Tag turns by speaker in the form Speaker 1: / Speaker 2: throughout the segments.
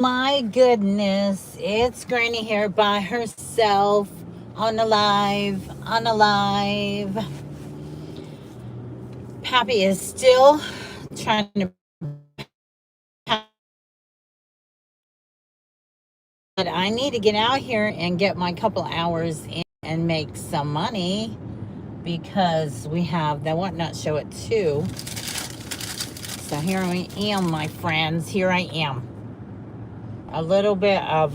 Speaker 1: My goodness, it's Granny here by herself on a live. Pappy is still trying to but I need to get out here and get my couple hours in and make some money because we have the whatnot show at 2. So here I am, my friends. Here I am. A little bit of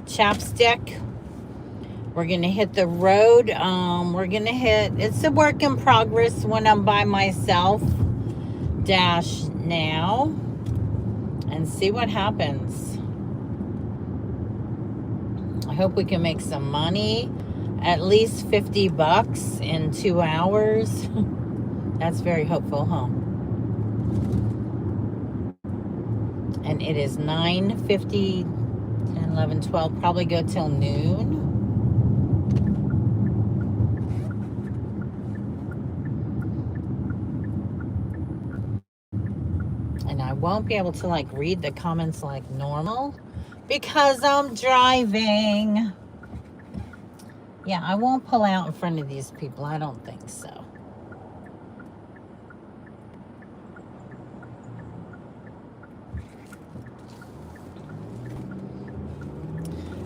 Speaker 1: chapstick. We're going to hit the road. It's a work in progress when I'm by myself. Dash now and see what happens. I hope we can make some money. At least $50 in 2 hours. That's very hopeful, huh? And it is 9:50, 10, 11, 12. Probably go till noon. And I won't be able to read the comments like normal because I'm driving. Yeah, I won't pull out in front of these people. I don't think so.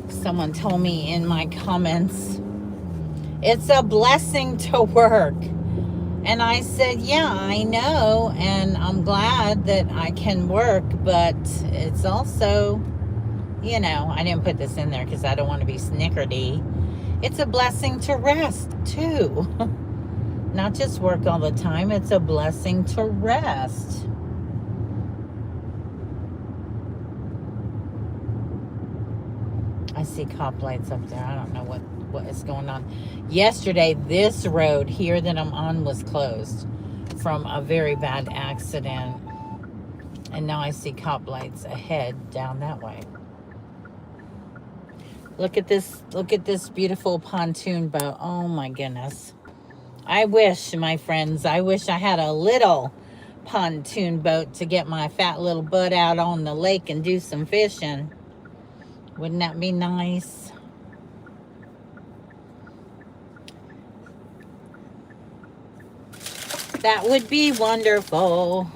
Speaker 1: Someone told me in my comments, it's a blessing to work. And I said, yeah, I know. And I'm glad that I can work. But it's also, I didn't put this in there because I don't want to be snickerty. It's a blessing to rest, too. Not just work all the time. It's a blessing to rest. I see cop lights up there. I don't know what is going on. Yesterday, this road here that I'm on was closed from a very bad accident. And now I see cop lights ahead down that way. Look at this beautiful pontoon boat. Oh my goodness. I wish, my friends, I had a little pontoon boat to get my fat little butt out on the lake and do some fishing. Wouldn't that be nice? That would be wonderful.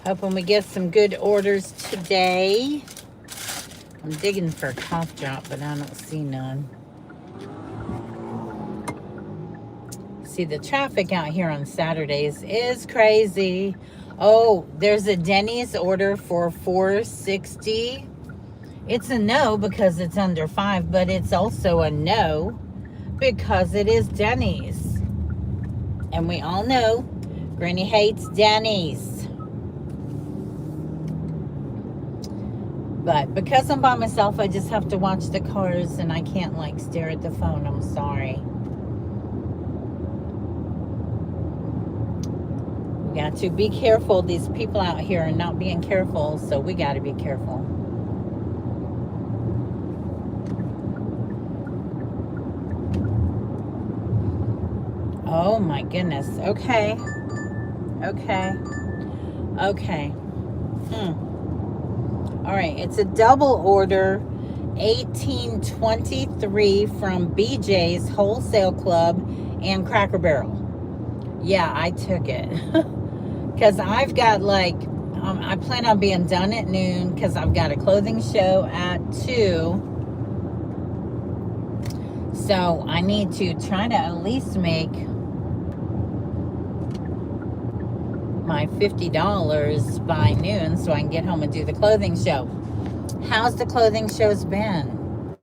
Speaker 1: Hoping we get some good orders today. I'm digging for a cough drop, but I don't see none. See, the traffic out here on Saturdays is crazy. Oh, there's a Denny's order for $4.60. It's a no because it's under 5, but it's also a no because it is Denny's. And we all know Granny hates Denny's. But because I'm by myself, I just have to watch the cars and I can't stare at the phone. I'm sorry. We got to be careful. These people out here are not being careful, so we got to be careful. Oh my goodness. Okay. All right, it's a double order, 1823 from BJ's Wholesale Club and Cracker Barrel. Yeah, I took it because I've got I plan on being done at noon because I've got a clothing show at 2. So I need to try to at least make my $50 by noon so I can get home and do the clothing show. How's the clothing shows been?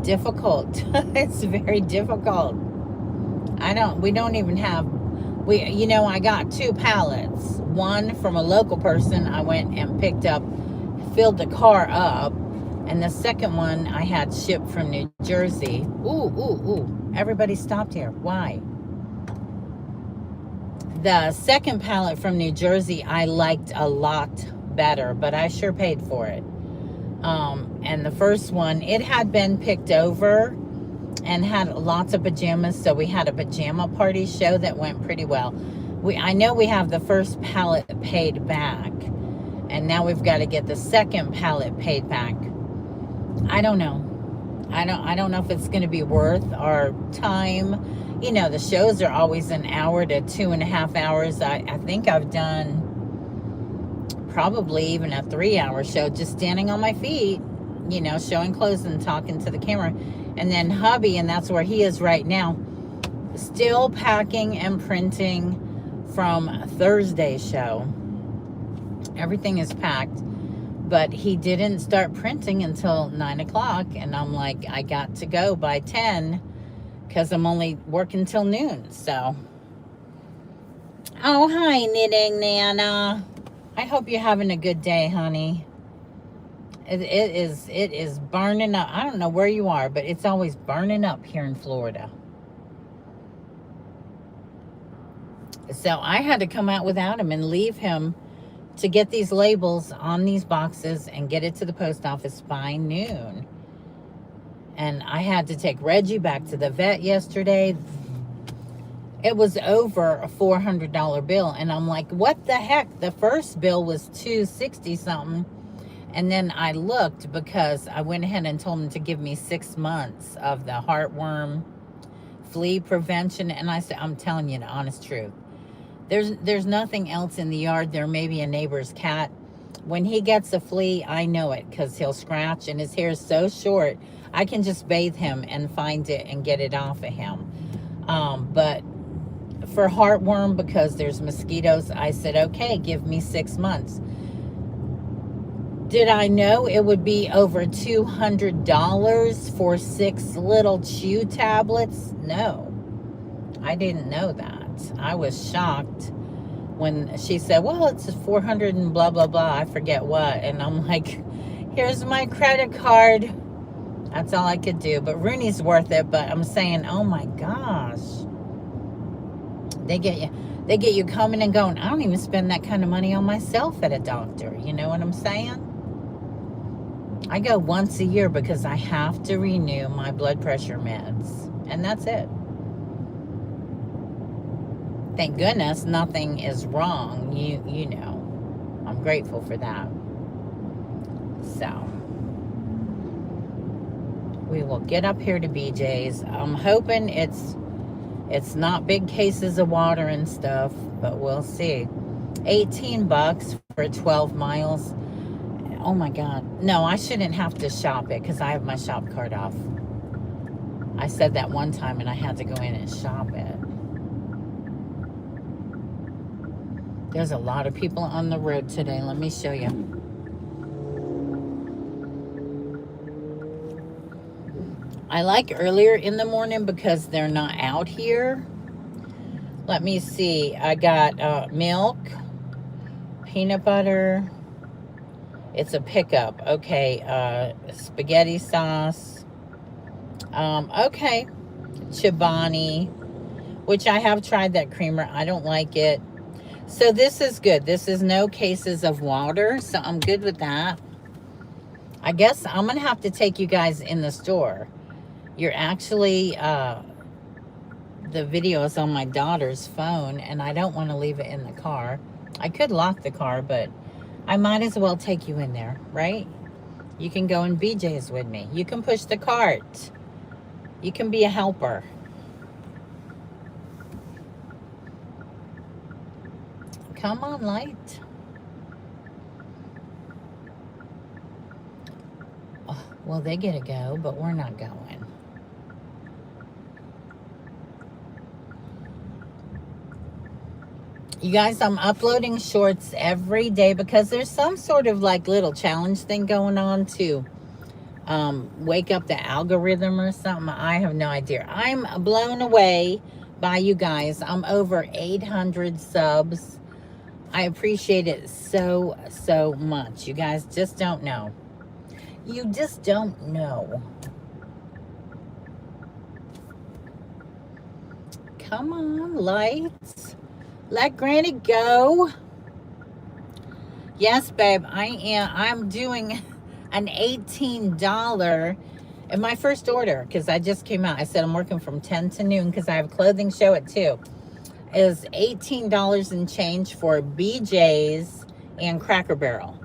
Speaker 1: Difficult. It's very difficult. I got 2 pallets. One from a local person I went and picked up, filled the car up, and the second one I had shipped from New Jersey. Ooh. Everybody stopped here. Why? The second pallet from New Jersey I liked a lot better, but I sure paid for it. And the first one, it had been picked over and had lots of pajamas, so we had a pajama party show that went pretty well. I know we have the first pallet paid back, and now we've got to get the second pallet paid back. I don't know. I don't know if it's going to be worth our time. You know, the shows are always an hour to 2.5 hours. I think I've done probably even a 3-hour show just standing on my feet, you know, showing clothes and talking to the camera. And then hubby, and that's where he is right now, still packing and printing from Thursday's show. Everything is packed, but he didn't start printing until 9 o'clock. And I'm like, I got to go by 10 because I'm only working till noon. So, oh, hi, Knitting Nana. I hope you're having a good day, honey. It is burning up. I don't know where you are, but it's always burning up here in Florida. So I had to come out without him and leave him to get these labels on these boxes and get it to the post office by noon. And I had to take Reggie back to the vet yesterday. It was over a $400 bill. And I'm like, what the heck? The first bill was $260 something. And then I looked because I went ahead and told him to give me 6 months of the heartworm flea prevention. And I said, I'm telling you the honest truth. There's nothing else in the yard. There may be a neighbor's cat. When he gets a flea, I know it because he'll scratch and his hair is so short. I can just bathe him and find it and get it off of him. But for heartworm, because there's mosquitoes, I said, okay, give me 6 months. Did I know it would be over $200 for 6 little chew tablets? No, I didn't know that. I was shocked when she said, well, it's 400 and blah, blah, blah. I forget what. And I'm like, here's my credit card. That's all I could do. But Rooney's worth it. But I'm saying, oh my gosh. They get you coming and going. I don't even spend that kind of money on myself at a doctor. You know what I'm saying? I go once a year because I have to renew my blood pressure meds. And that's it. Thank goodness nothing is wrong. You know, I'm grateful for that. So, we will get up here to BJ's. I'm hoping it's not big cases of water and stuff, but we'll see. $18 for 12 miles. Oh my God. No, I shouldn't have to shop it because I have my shop card off. I said that one time and I had to go in and shop it. There's a lot of people on the road today. Let me show you. I like earlier in the morning because they're not out here. Let me see. I got milk, peanut butter. It's a pickup. Okay. Spaghetti sauce. Okay. Chobani, which I have tried that creamer. I don't like it. So this is good. This is no cases of water, so I'm good with that. I guess I'm going to have to take you guys in the store. You're actually, the video is on my daughter's phone, and I don't want to leave it in the car. I could lock the car, but I might as well take you in there, right? You can go in BJ's with me. You can push the cart. You can be a helper. Come on, light. Oh, well, they get to go, but we're not going. You guys, I'm uploading shorts every day because there's some sort of like little challenge thing going on to wake up the algorithm or something. I have no idea. I'm blown away by you guys. I'm over 800 subs. I appreciate it so, so much. You guys just don't know. You just don't know. Come on, lights. Let Granny go. Yes, babe, I am. I'm doing an $18 in my first order because I just came out. I said I'm working from 10 to noon because I have a clothing show at 2. Is $18 and change for BJ's and Cracker Barrel.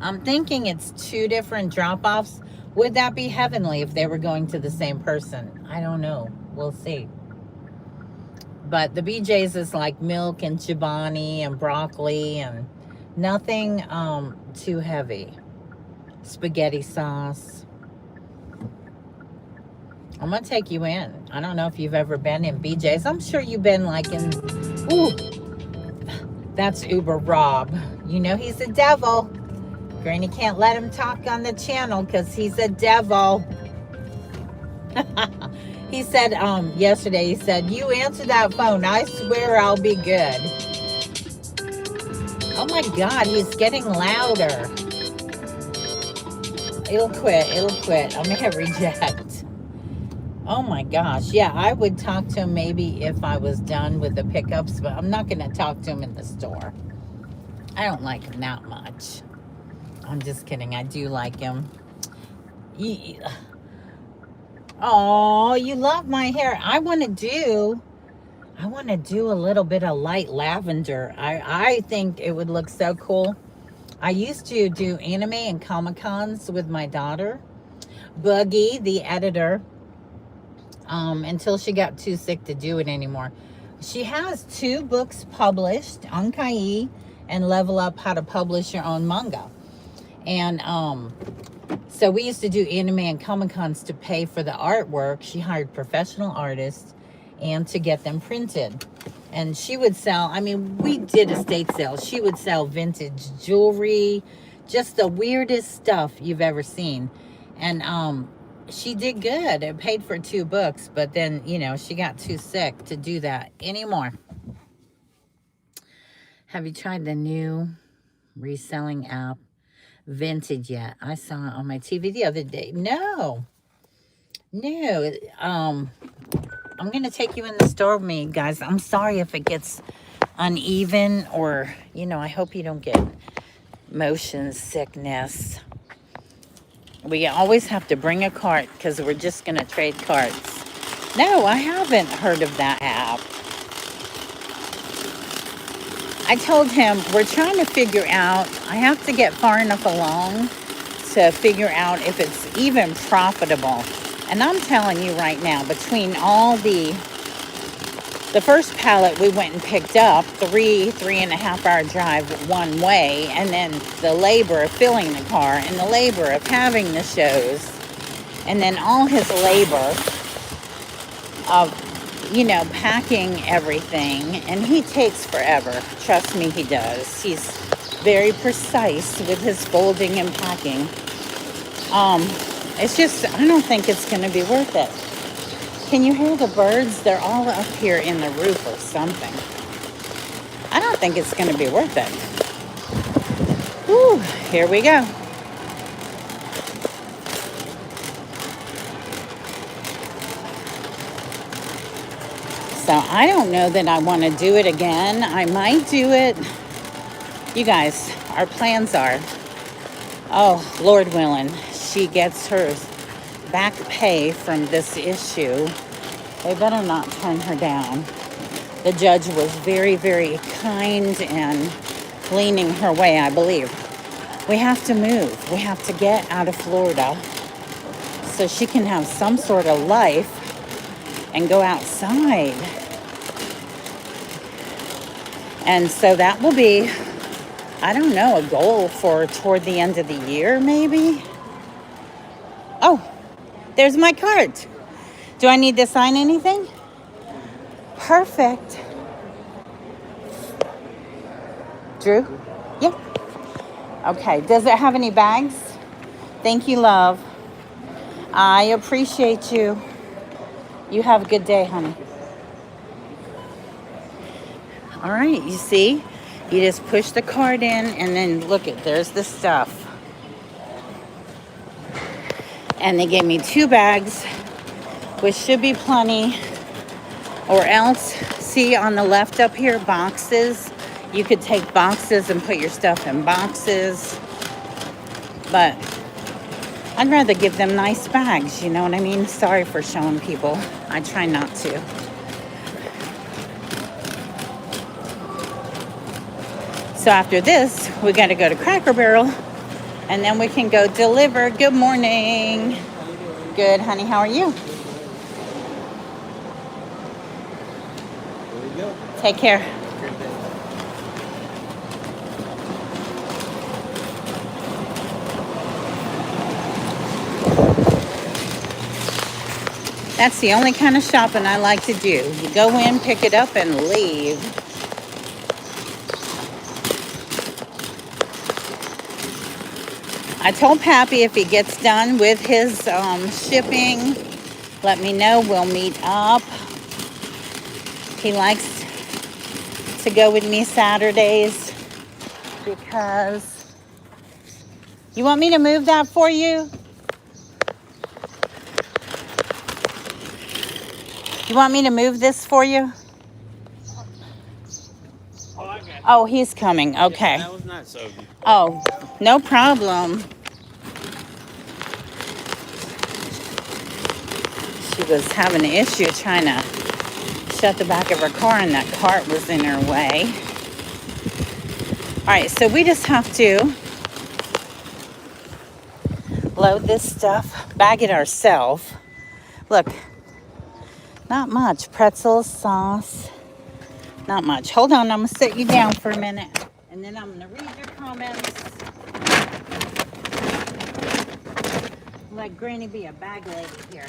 Speaker 1: I'm thinking it's 2 different drop-offs. Would that be heavenly if they were going to the same person? I don't know. We'll see. But the BJ's is like milk and chobani and broccoli and nothing too heavy. Spaghetti sauce. I'm gonna take you in. I don't know if you've ever been in BJ's. I'm sure you've been like in. Ooh, that's Uber Rob. You know he's a devil. Granny can't let him talk on the channel because he's a devil. He said yesterday, he said, you answer that phone, I swear I'll be good. Oh my God, he's getting louder. It'll quit. I'm gonna hit reject. Oh my gosh, yeah, I would talk to him maybe if I was done with the pickups, but I'm not gonna talk to him in the store. I don't like him that much. I'm just kidding, I do like him. Oh, you love my hair. I want to do a little bit of light lavender. I think it would look so cool. I used to do anime and Comic-Cons with my daughter, Boogie, the editor, until she got too sick to do it anymore. She has 2 books published, Ankai and Level Up How to Publish Your Own Manga. And so we used to do anime and Comic-Cons to pay for the artwork. She hired professional artists and to get them printed. And she would sell, I mean, we did estate sales. She would sell vintage jewelry, just the weirdest stuff you've ever seen. And she did good. It paid for 2 books, but then, you know, she got too sick to do that anymore. Have you tried the new reselling app, Vintage, yet? I saw it on my TV the other day. No. I'm gonna take you in the store with me, guys. I'm sorry if it gets uneven, or you know, I hope you don't get motion sickness. We always have to bring a cart because we're just gonna trade carts. No, I haven't heard of that app. I told him we're trying to figure out, I have to get far enough along to figure out if it's even profitable. And I'm telling you right now, between all the first pallet we went and picked up, 3.5 hour drive one way, and then the labor of filling the car and the labor of having the shows, and then all his labor of, you know, packing everything. And he takes forever. Trust me, he does. He's very precise with his folding and packing. It's just, I don't think it's going to be worth it. Can you hear the birds? They're all up here in the roof or something. I don't think it's going to be worth it. Whew, here we go. So I don't know that I want to do it again. I might do it. You guys, our plans are, oh, Lord willing, she gets her back pay from this issue. They better not turn her down. The judge was very, very kind and leaning her way, I believe. We have to move. We have to get out of Florida so she can have some sort of life and go outside. And so that will be, I don't know, a goal for toward the end of the year, maybe. Oh, there's my cart. Do I need to sign anything? Perfect. Drew? Yeah. Okay, does it have any bags? Thank you, love. I appreciate you. You have a good day, honey. All right, you see? You just push the cart in and then look at, there's the stuff. And they gave me 2 bags, which should be plenty, or else see on the left up here, boxes. You could take boxes and put your stuff in boxes. But I'd rather give them nice bags, you know what I mean? Sorry for showing people. I try not to. So after this, we got to go to Cracker Barrel, and then we can go deliver. Good morning. Good, honey. How are you?
Speaker 2: There you go.
Speaker 1: Take care. That's the only kind of shopping I like to do. You go in, pick it up, and leave. I told Pappy if he gets done with his shipping, let me know. We'll meet up. He likes to go with me Saturdays because... You want me to move that for you? You want me to move this for you?
Speaker 2: Oh, I got you.
Speaker 1: Oh, he's coming. Okay.
Speaker 2: Yeah, that was nice of you.
Speaker 1: Oh, no problem. She was having an issue trying to shut the back of her car, and that cart was in her way. All right, so we just have to load this stuff, bag it ourselves. Look, not much. Pretzels, sauce, not much. Hold on, I'm going to sit you down for a minute, and then I'm going to read your comments. Let Granny be a bag lady here.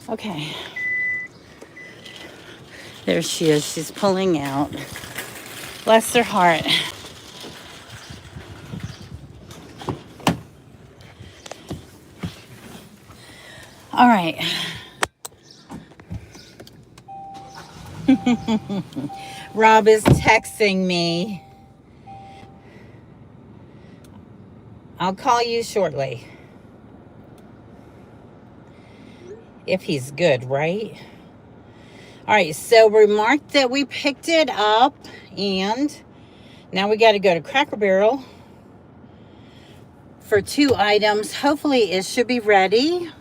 Speaker 1: Okay. There she is. She's pulling out. Bless her heart. All right. Rob is texting me. I'll call you shortly. If he's good, right? All right, so remarked that we picked it up, and now we got to go to Cracker Barrel for 2 items. Hopefully it should be ready.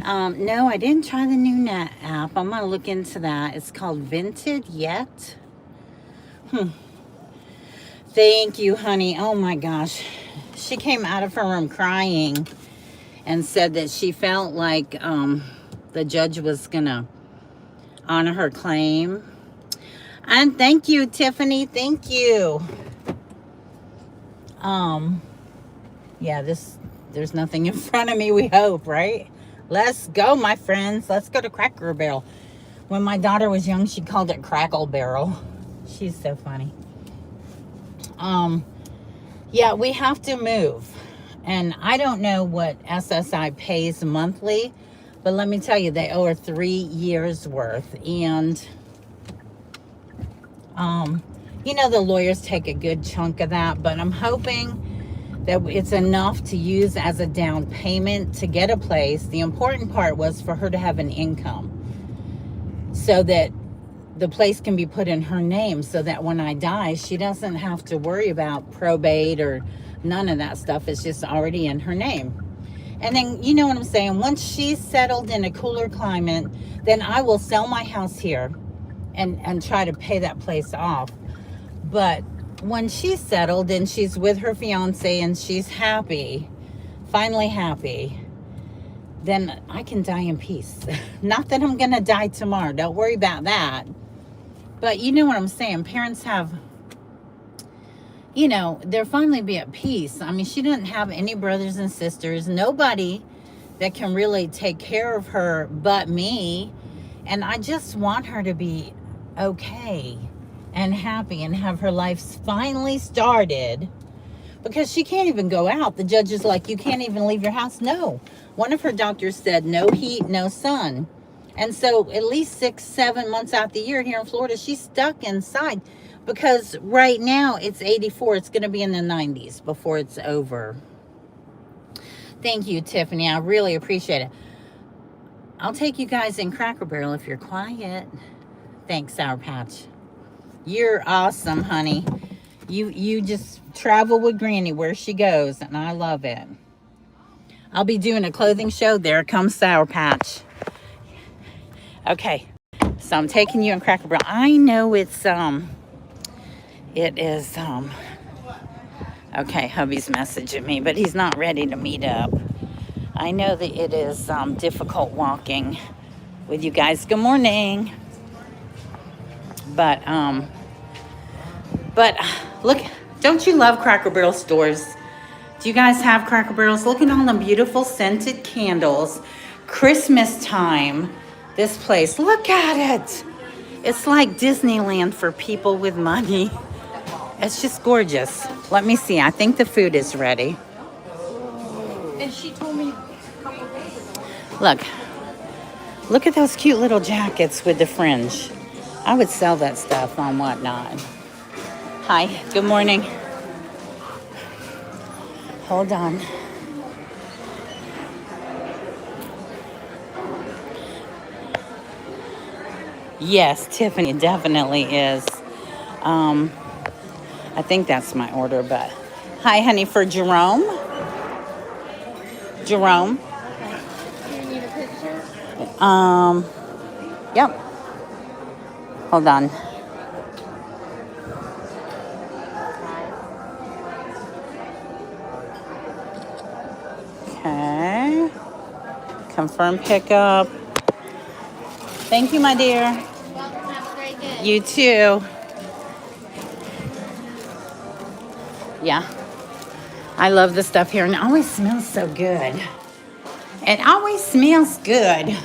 Speaker 1: No, I didn't try the new Net app. I'm going to look into that. It's called Vinted Yet. Thank you, honey. Oh, my gosh. She came out of her room crying and said that she felt like the judge was going to honor her claim. And thank you, Tiffany. Thank you. Yeah, there's nothing in front of me, we hope, right? Let's go, my friends. Let's go to Cracker Barrel. When my daughter was young, she called it Crackle Barrel. She's so funny. Yeah, we have to move. And I don't know what SSI pays monthly, but let me tell you, they owe her 3 years worth. And, you know, the lawyers take a good chunk of that, but I'm hoping that it's enough to use as a down payment to get a place. The important part was for her to have an income so that the place can be put in her name, so that when I die, she doesn't have to worry about probate or none of that stuff. It's just already in her name. And then, you know what I'm saying? Once she's settled in a cooler climate, then I will sell my house here and try to pay that place off. But when she's settled and she's with her fiance and she's happy, finally happy, then I can die in peace. Not that I'm going to die tomorrow. Don't worry about that. But you know what I'm saying? Parents have, you know, they'll finally be at peace. I mean, she doesn't have any brothers and sisters, nobody that can really take care of her but me. And I just want her to be okay and happy and have her life finally started, because she can't even go out. The judge is like, you can't even leave your house. No. One of her doctors said no heat, no sun. And so at least 6-7 months out the year here in Florida, she's stuck inside, because right now it's 84. It's going to be in the 90s before it's over. Thank you, Tiffany. I really appreciate it. I'll take you guys in Cracker Barrel if you're quiet. Thanks, Sour Patch. You're awesome, honey. You just travel with Granny where she goes, and I love it. I'll be doing a clothing show. There comes Sour Patch. Okay, so I'm taking you in Cracker Barrel. I know it is, okay, hubby's messaging me, but he's not ready to meet up. I know that it is difficult walking with you guys. Good morning. But look, don't you love Cracker Barrel stores? Do you guys have Cracker Barrels? Look at all the beautiful scented candles. Christmas time. This place, look at it. It's like Disneyland for people with money. It's just gorgeous. Let me see. I think the food is ready.
Speaker 3: And she told me a couple days ago.
Speaker 1: Look at those cute little jackets with the fringe. I would sell that stuff on Whatnot. Hi, good morning. Hold on. Yes, Tiffany definitely is. I think that's my order, but hi, honey, for Jerome. Jerome.
Speaker 3: Do you need a picture?
Speaker 1: Yep. Hold on. Okay. Confirm pickup. Thank you, my dear.
Speaker 3: Welcome. Have a great day.
Speaker 1: You too. Yeah. I love the stuff here, and it always smells so good. It always smells good.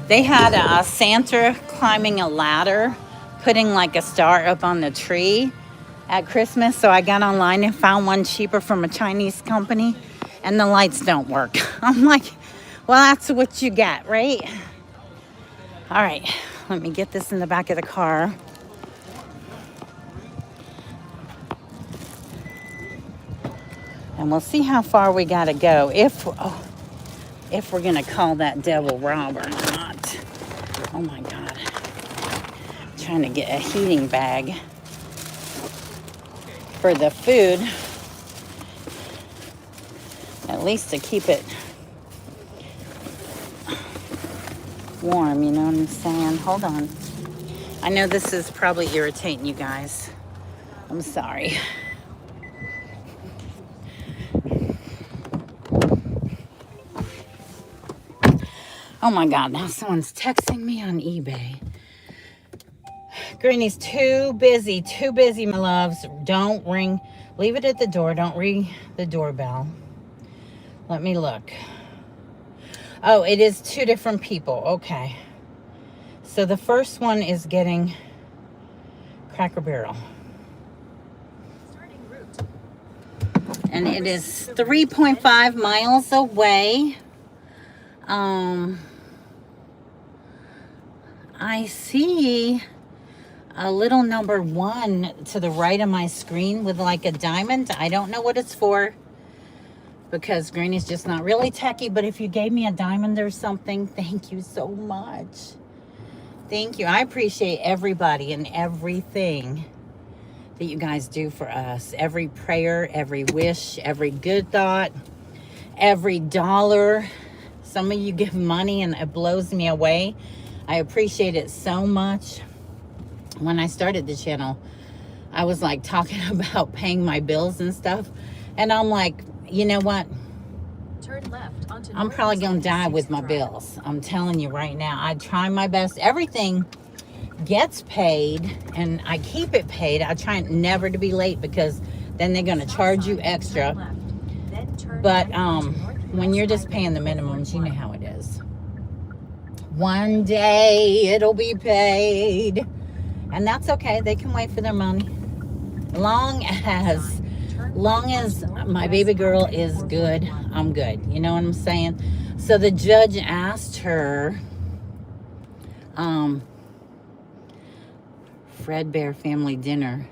Speaker 1: They had a Santa climbing a ladder, putting like a star up on the tree at Christmas. So I got online and found one cheaper from a Chinese company, and the lights don't work. I'm like, well, that's what you get, right? All right, let me get this in the back of the car. And we'll see how far we gotta go if we're gonna call that devil Rob or not. Oh my God. I'm trying to get a heating bag for the food. At least to keep it warm, you know what I'm saying? Hold on. I know this is probably irritating you guys. I'm sorry. Oh my God, now someone's texting me on eBay. Granny's too busy, my loves. Don't ring. Leave it at the door. Don't ring the doorbell. Let me look. Oh, it is 2 different people. Okay. So the first one is getting Cracker Barrel. And it is 3.5 miles away. I see a little number 1 to the right of my screen with like a diamond. I don't know what it's for, because Granny's just not really techie, but if you gave me a diamond or something, thank you so much. Thank you. I appreciate everybody and everything that you guys do for us. Every prayer, every wish, every good thought, every dollar. Some of you give money and it blows me away. I appreciate it so much. When I started the channel, I was like talking about paying my bills and stuff. And I'm like, you know what?
Speaker 3: Turn left onto
Speaker 1: I'm probably going to die with my bills. I'm telling you right now. I try my best. Everything gets paid and I keep it paid. I try never to be late because then they're going to charge you extra. But when you're just paying the minimums, you know how it is. One day it'll be paid. And that's okay. They can wait for their money. Long as my baby girl is good, I'm good. You know what I'm saying? So the judge asked her, Fred Bear family dinner.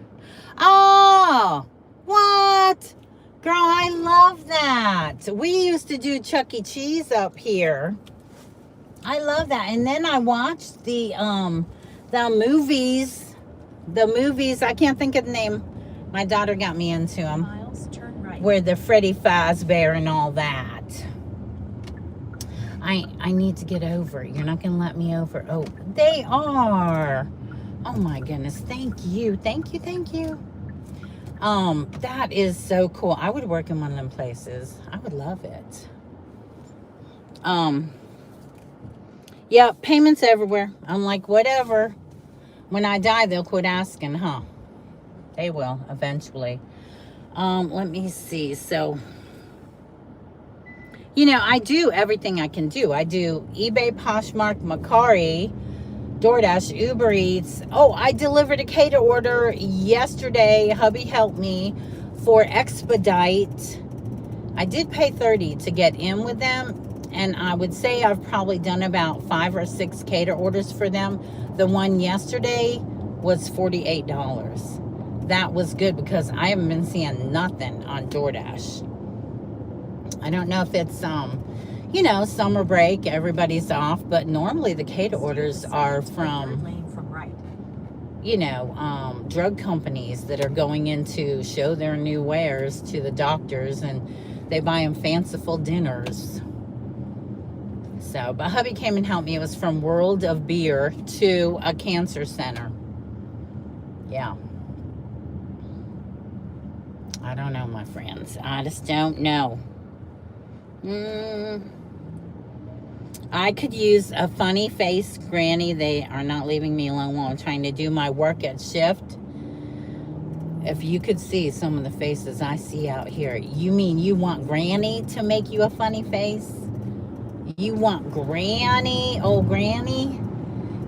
Speaker 1: Oh, what? Girl, I love that. We used to do Chuck E. Cheese up here. I love that. And then I watched the movies. The movies, I can't think of the name. My daughter got me into them.
Speaker 3: Miles, turn right.
Speaker 1: Where the Freddy Fazbear and all that. I need to get over. You're not going to let me over. Oh, they are. Oh my goodness. Thank you. Thank you. Thank you. That is so cool. I would work in one of them places. I would love it. Yeah, payments everywhere. I'm like, whatever. When I die, they'll quit asking, huh? They will eventually. Let me see. So, you know, I do everything I can do. I do eBay, Poshmark, Mercari, DoorDash, Uber Eats. Oh, I delivered a cater order yesterday. Hubby helped me for expedite. I did pay $30 to get in with them. And I would say I've probably done about 5 or 6 cater orders for them. The one yesterday was $48. That was good because I haven't been seeing nothing on DoorDash. I don't know if it's, you know, summer break, everybody's off, but normally the cater orders are from, you know, drug companies that are going in to show their new wares to the doctors, and they buy them fanciful dinners. So, but hubby came and helped me. It was from World of Beer to a cancer center. Yeah. I don't know, my friends. I just don't know. I could use a funny face granny. They are not leaving me alone while I'm trying to do my work at shift. If you could see some of the faces I see out here. You mean you want Granny to make you a funny face? You want Granny, old Granny?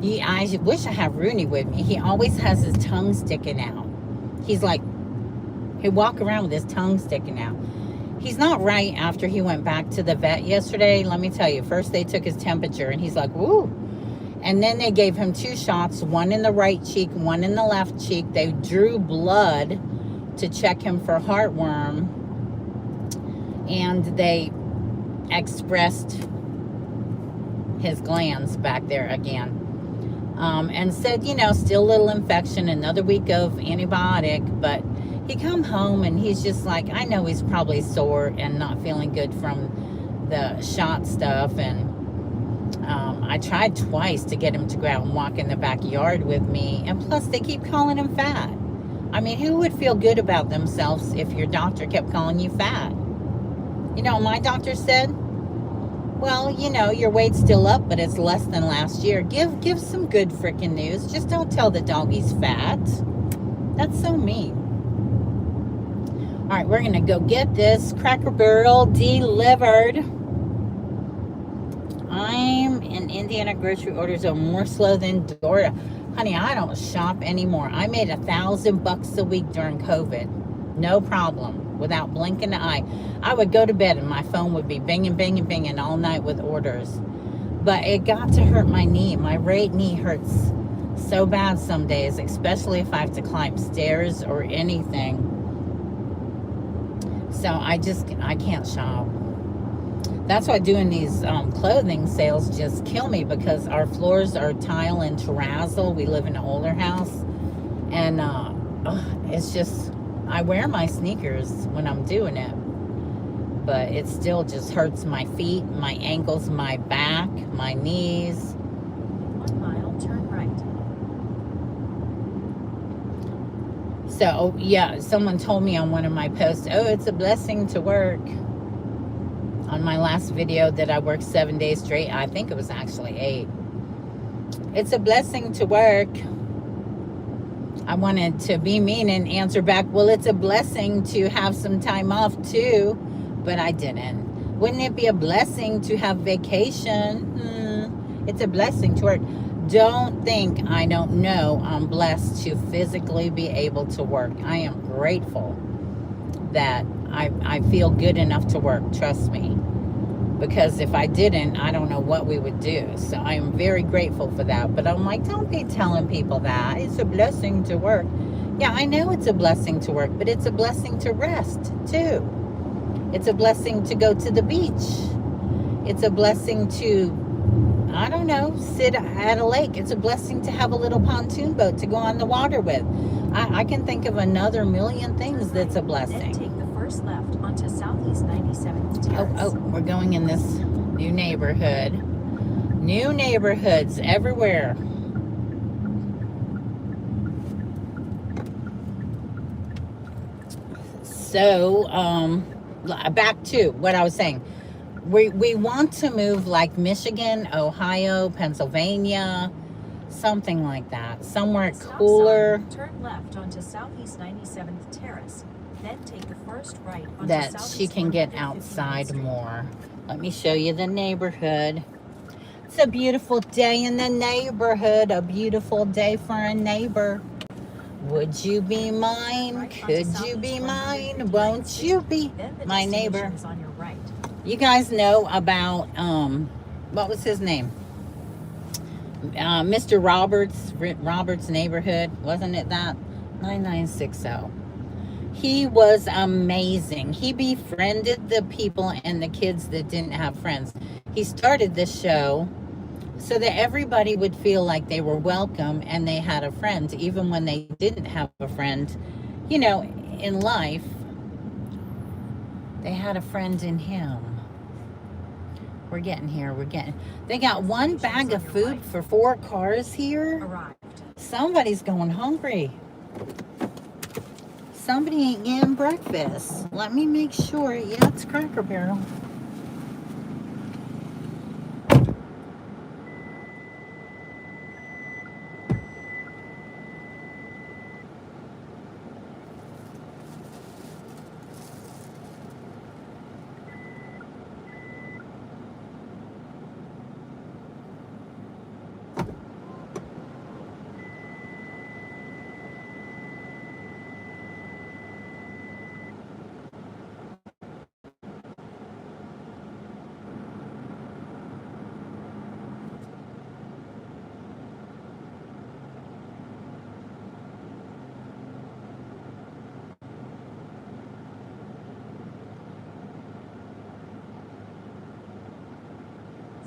Speaker 1: I wish I had Rooney with me. He always has his tongue sticking out. He's like, he'll walk around with his tongue sticking out. He's not right after he went back to the vet yesterday. Let me tell you, first they took his temperature and he's like, woo. And then they gave him 2 shots, one in the right cheek, one in the left cheek. They drew blood to check him for heartworm. And they expressed his glands back there again. And said, you know, still a little infection, another week of antibiotic. But he come home and he's just like, I know he's probably sore and not feeling good from the shot stuff. And I tried twice to get him to go out and walk in the backyard with me. And plus, they keep calling him fat. I mean, who would feel good about themselves if your doctor kept calling you fat? You know, my doctor said, well, you know, your weight's still up, but it's less than last year. Give some good freaking news. Just don't tell the dog he's fat. That's so mean. All right, we're going to go get this Cracker Barrel delivered. I'm in Indiana. Grocery orders are more slow than DoorDash. Honey, I don't shop anymore. I made $1,000 a week during COVID. No problem. Without blinking an eye. I would go to bed and my phone would be binging, binging, binging all night with orders. But it got to hurt my knee. My right knee hurts so bad some days, especially if I have to climb stairs or anything. So I can't shop. That's why doing these clothing sales just kill me, because our floors are tile and terrazzo. We live in an older house. And it's just, I wear my sneakers when I'm doing it. but it still just hurts my feet, my ankles, my back, my knees.
Speaker 3: 1 mile, turn right.
Speaker 1: So, yeah, someone told me on one of my posts, oh, it's a blessing to work. On my last video that I worked 7 days straight, I think it was actually 8. It's a blessing to work. I wanted to be mean and answer back, well, it's a blessing to have some time off too, but I didn't. Wouldn't it be a blessing to have vacation? It's a blessing to work. Don't think I don't know I'm blessed to physically be able to work. I am grateful that I feel good enough to work, trust me. Because if I didn't, I don't know what we would do. So I am very grateful for that. But I'm like, don't be telling people that. It's a blessing to work. Yeah, I know it's a blessing to work, but it's a blessing to rest too. It's a blessing to go to the beach. It's a blessing to, I don't know, sit at a lake. It's a blessing to have a little pontoon boat to go on the water with. I can think of another million things that's a blessing.
Speaker 3: Then take the first left onto Southeast 97th Terrace.
Speaker 1: Oh, we're going in this new neighborhood. New neighborhoods everywhere. So, back to what I was saying. We want to move like Michigan, Ohio, Pennsylvania, something like that. Somewhere cooler.
Speaker 3: Turn left onto Southeast 97th Terrace. Then take the first right onto
Speaker 1: That
Speaker 3: Southeast
Speaker 1: she can get
Speaker 3: 159th
Speaker 1: outside
Speaker 3: Street.
Speaker 1: more. Let me show you the neighborhood. It's a beautiful day in the neighborhood. A beautiful day for a neighbor. Would you be mine? Could you be mine? Won't you be
Speaker 3: Then the
Speaker 1: my
Speaker 3: destination
Speaker 1: neighbor?
Speaker 3: is on your right.
Speaker 1: You guys know about, what was his name? Mr. Roberts neighborhood. Wasn't it that? 9960. He was amazing. He befriended the people and the kids that didn't have friends. He started this show so that everybody would feel like they were welcome and they had a friend, even when they didn't have a friend. You know, in life, they had a friend in him. We're getting here. They got one bag of food for 4 cars here.
Speaker 3: Arrived.
Speaker 1: Somebody's going hungry. Somebody ain't getting breakfast. Let me make sure. Yeah, it's Cracker Barrel.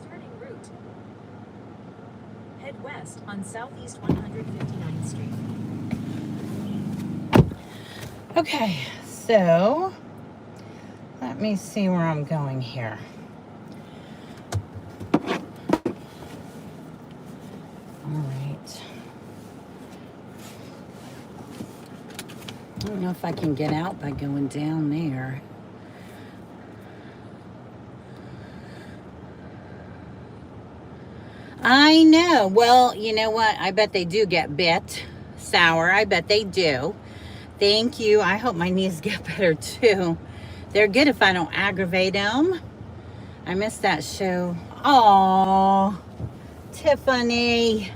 Speaker 3: Starting route. Head west on Southeast 159th Street.
Speaker 1: Okay, so let me see where I'm going here. All right. I don't know if I can get out by going down there. I know. Well, you know what? I bet they do get bit sour. I bet they do. Thank you. I hope my knees get better too. They're good if I don't aggravate them. I missed that show. Aw, Tiffany.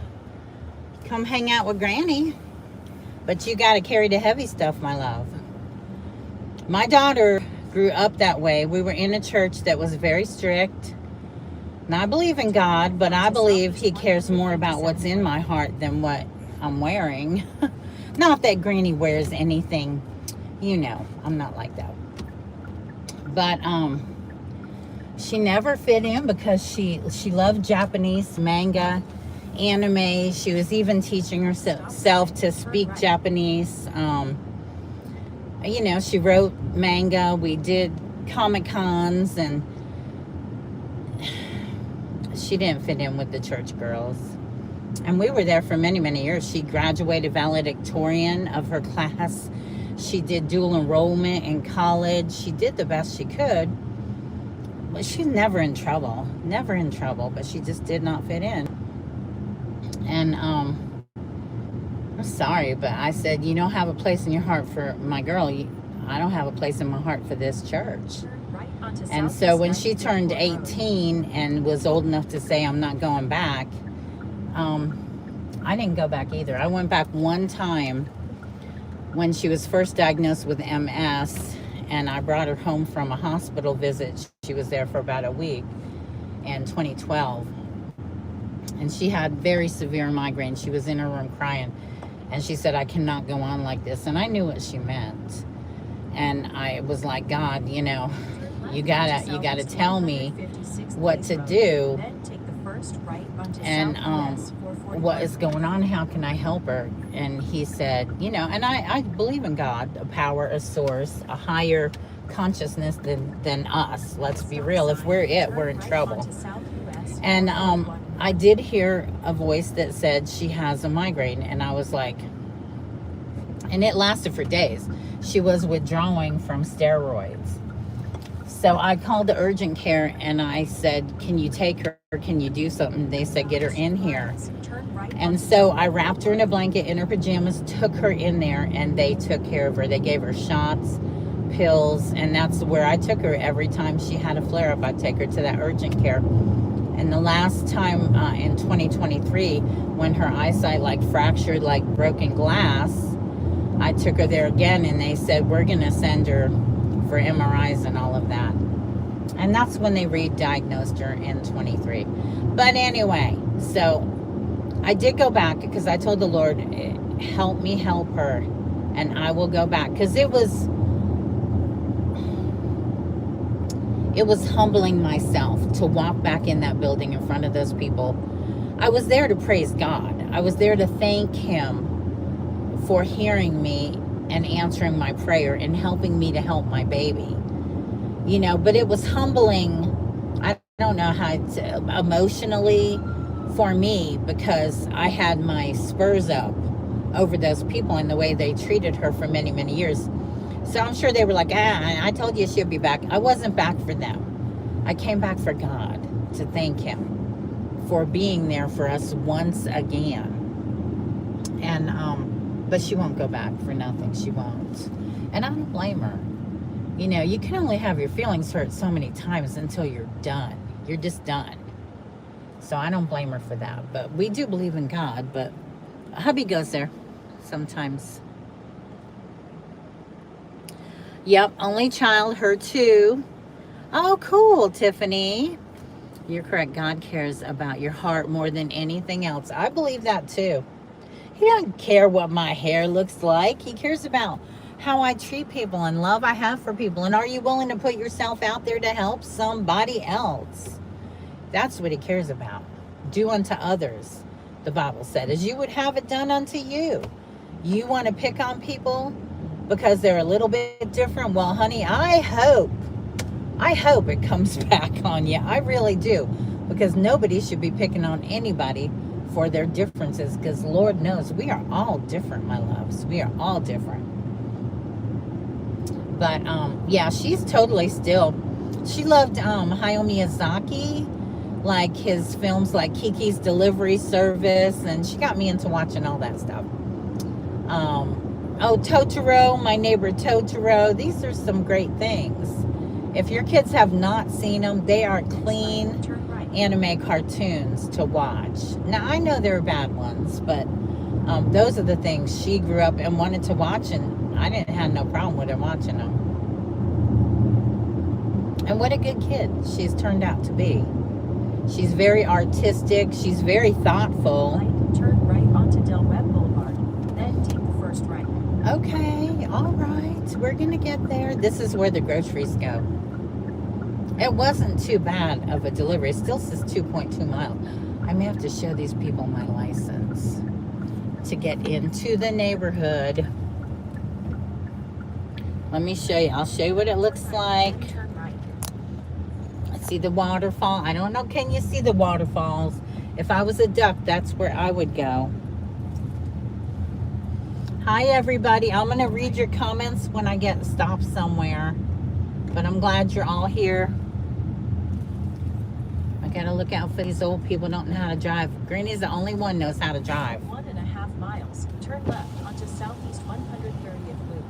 Speaker 1: Come hang out with Granny. But you got to carry the heavy stuff, my love. My daughter grew up that way. We were in a church that was very strict. And I believe in God, but I believe He cares more about what's in my heart than what I'm wearing. Not that Granny wears anything, you know, I'm not like that. But she never fit in because she loved Japanese manga, anime. She was even teaching herself to speak Japanese. You know, she wrote manga. We did Comic-Cons, and she didn't fit in with the church girls. And we were there for many, many years. She graduated valedictorian of her class. She did dual enrollment in college. She did the best she could. But she's never in trouble. Never in trouble. But she just did not fit in. And I'm sorry, but I said, you don't have a place in your heart for my girl. I don't have a place in my heart for this church. And so when she turned 18 and was old enough to say, I'm not going back, I didn't go back either. I went back one time when she was first diagnosed with MS, and I brought her home from a hospital visit. She was there for about a week in 2012. And she had very severe migraine. She was in her room crying. And she said, I cannot go on like this. And I knew what she meant. And I was like, God, you know, you gotta tell me what to do. And what is going on? How can I help her? And he said, you know, and I believe in God, a power, a source, a higher consciousness than us. Let's be real. If we're in trouble. And I did hear a voice that said she has a migraine, and I was like, and it lasted for days. She was withdrawing from steroids. So I called the urgent care and I said, can you take her? Can you do something? They said, get her in here. And so I wrapped her in a blanket in her pajamas, took her in there, and they took care of her. They gave her shots, pills, and that's where I took her every time she had a flare-up. I'd take her to that urgent care. And the last time in 2023, when her eyesight like fractured like broken glass, I took her there again, and they said, we're going to send her for MRIs and all of that. And that's when they re-diagnosed her in 23. But anyway, so I did go back because I told the Lord, help me help her, and I will go back. Because it was humbling myself to walk back in that building in front of those people. I was there to praise God. I was there to thank Him for hearing me and answering my prayer and helping me to help my baby. You know, but it was humbling. I don't know how to, emotionally for me, because I had my spurs up over those people and the way they treated her for many, many years. So I'm sure they were like, I told you she'll be back. I wasn't back for them. I came back for God, to thank Him for being there for us once again. And, but she won't go back for nothing. She won't. And I don't blame her. You know, you can only have your feelings hurt so many times until you're done. You're just done. So I don't blame her for that. But we do believe in God. But hubby goes there sometimes. Yep, only child, her too. Oh, cool, Tiffany. You're correct. God cares about your heart more than anything else. I believe that too. He doesn't care what my hair looks like. He cares about how I treat people and love I have for people. And are you willing to put yourself out there to help somebody else? That's what He cares about. Do unto others, the Bible said, as you would have it done unto you. You want to pick on people because they're a little bit different? Well, honey, I hope it comes back on you. I really do. Because nobody should be picking on anybody for their differences, because Lord knows we are all different, my loves. We are all different. But yeah, she's totally still. She loved Hayao Miyazaki, like his films like Kiki's Delivery Service, and she got me into watching all that stuff. Oh, Totoro, My Neighbor Totoro. These are some great things. If your kids have not seen them, they are clean anime cartoons to watch. Now, I know there are bad ones, but those are the things she grew up and wanted to watch, and I didn't have no problem with her watching them. And what a good kid she's turned out to be. She's very artistic. She's very thoughtful.
Speaker 3: Turn right onto Del Webb Boulevard, then take the first right.
Speaker 1: Okay, all right. We're going to get there. This is where the groceries go. It wasn't too bad of a delivery. It still says 2.2 miles. I may have to show these people my license to get into the neighborhood. Let me show you. I'll show you what it looks like.
Speaker 3: Turn right
Speaker 1: See the waterfall? I don't know. Can you see the waterfalls? If I was a duck, that's where I would go. Hi, everybody. I'm going to read your comments when I get stopped somewhere. But I'm glad you're all here. I got to look out for these old people who don't know how to drive. Granny's the only one knows how to drive.
Speaker 4: 1.5 miles. Turn left onto Southeast 130th Loop.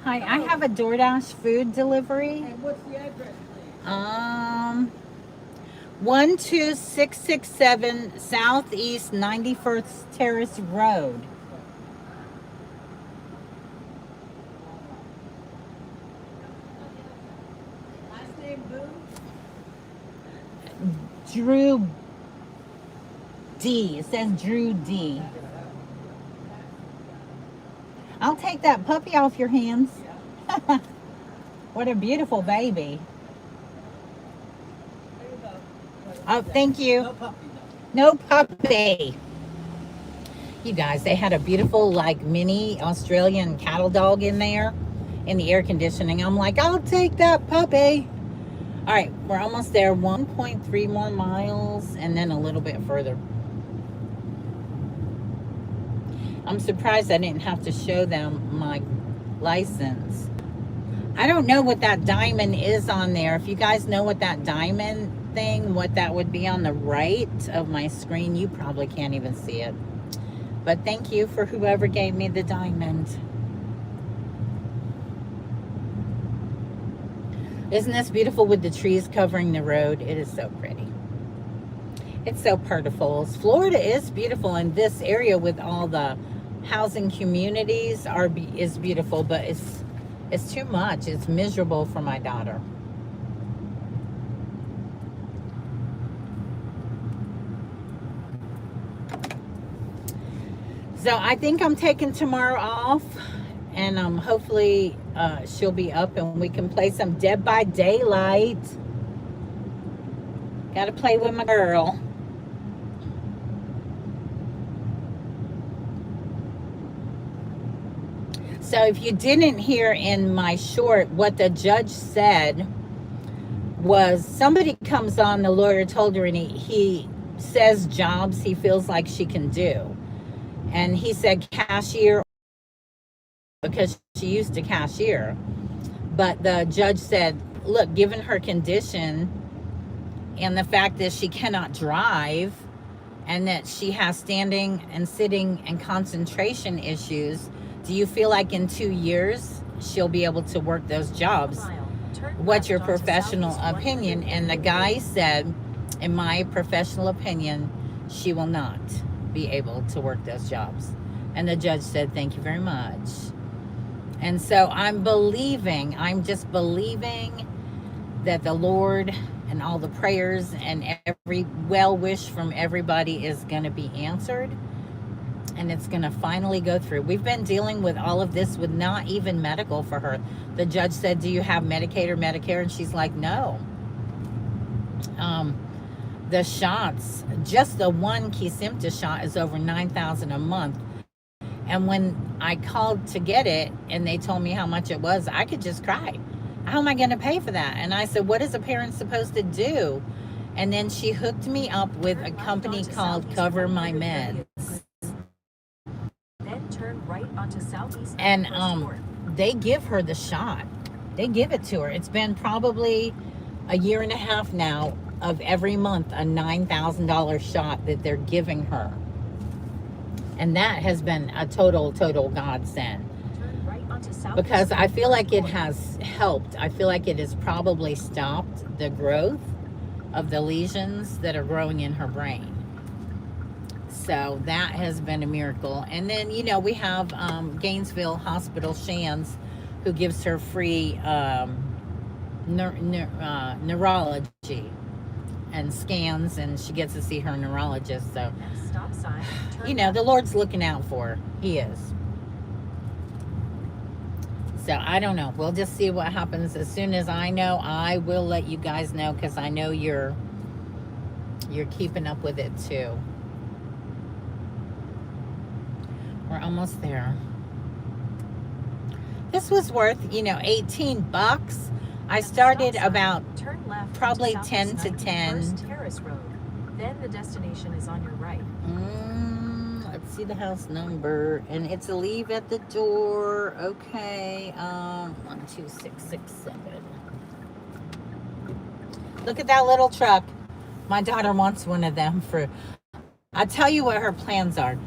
Speaker 1: Hi, I have a DoorDash food delivery.
Speaker 5: And what's the address, please?
Speaker 1: 12667 Southeast 91st Terrace Road.
Speaker 5: Last name Boo?
Speaker 1: Drew D. It says Drew D. I'll take that puppy off your hands. What a beautiful baby.
Speaker 5: There you go.
Speaker 1: Oh, thank you.
Speaker 5: No puppy, though.
Speaker 1: No puppy. You guys, they had a beautiful, like, mini Australian cattle dog in there in the air conditioning. I'm like, I'll take that puppy. All right, we're almost there. 1.3 more miles and then a little bit further. I'm surprised I didn't have to show them my license. I don't know what that diamond is on there. If you guys know what that diamond thing, what that would be on the right of my screen, you probably can't even see it. But thank you for whoever gave me the diamond. Isn't this beautiful with the trees covering the road? It is so pretty. It's so beautiful. Florida is beautiful, and this area with all the housing communities is beautiful, but it's too much. It's miserable for my daughter. So I think I'm taking tomorrow off, and hopefully she'll be up and we can play some Dead by Daylight. Gotta play with my girl. So if you didn't hear in my short, what the judge said was, somebody comes on, the lawyer told her, and he says jobs he feels like she can do. And he said cashier, because she used to cashier. But the judge said, look, given her condition and the fact that she cannot drive and that she has standing and sitting and concentration issues, do you feel like in 2 years she'll be able to work those jobs? What's your professional opinion? And the guy said, in my professional opinion, she will not be able to work those jobs. And the judge said, thank you very much. And so I'm just believing that the Lord and all the prayers and every well wish from everybody is going to be answered. And it's going to finally go through. We've been dealing with all of this with not even medical for her. The judge said, do you have Medicaid or Medicare? And she's like, no. The shots, just the one Kesimpta shot is over $9,000 a month. And when I called to get it and they told me how much it was, I could just cry. How am I going to pay for that? And I said, what is a parent supposed to do? And then she hooked me up with a company called Cover My Meds.
Speaker 4: Then turn right onto Southeast.
Speaker 1: And they give her the shot. They give it to her. It's been probably a year and a half now of every month a $9,000 shot that they're giving her. And that has been a total godsend.
Speaker 4: Turn right onto Southeast.
Speaker 1: Because I feel like it has helped. I feel like it has probably stopped the growth of the lesions that are growing in her brain. So that has been a miracle. And then, you know, we have Gainesville Hospital Shands, who gives her free neurology and scans, and she gets to see her neurologist. So,
Speaker 4: Next stop sign.
Speaker 1: you know, the Lord's looking out for her. He is. So I don't know. We'll just see what happens. As soon as I know, I will let you guys know, because I know you're keeping up with it too. We're almost there. This was worth, 18 bucks. I started about
Speaker 4: Turn left
Speaker 1: probably
Speaker 4: onto
Speaker 1: 10 to
Speaker 4: Southeast
Speaker 1: 10.
Speaker 4: 91st Terrace Road. Then the destination is on your right.
Speaker 1: Let's see the house number. And it's a leave at the door. Okay. 12667. Look at that little truck. My daughter wants one of them for... I'll tell you what her plans are.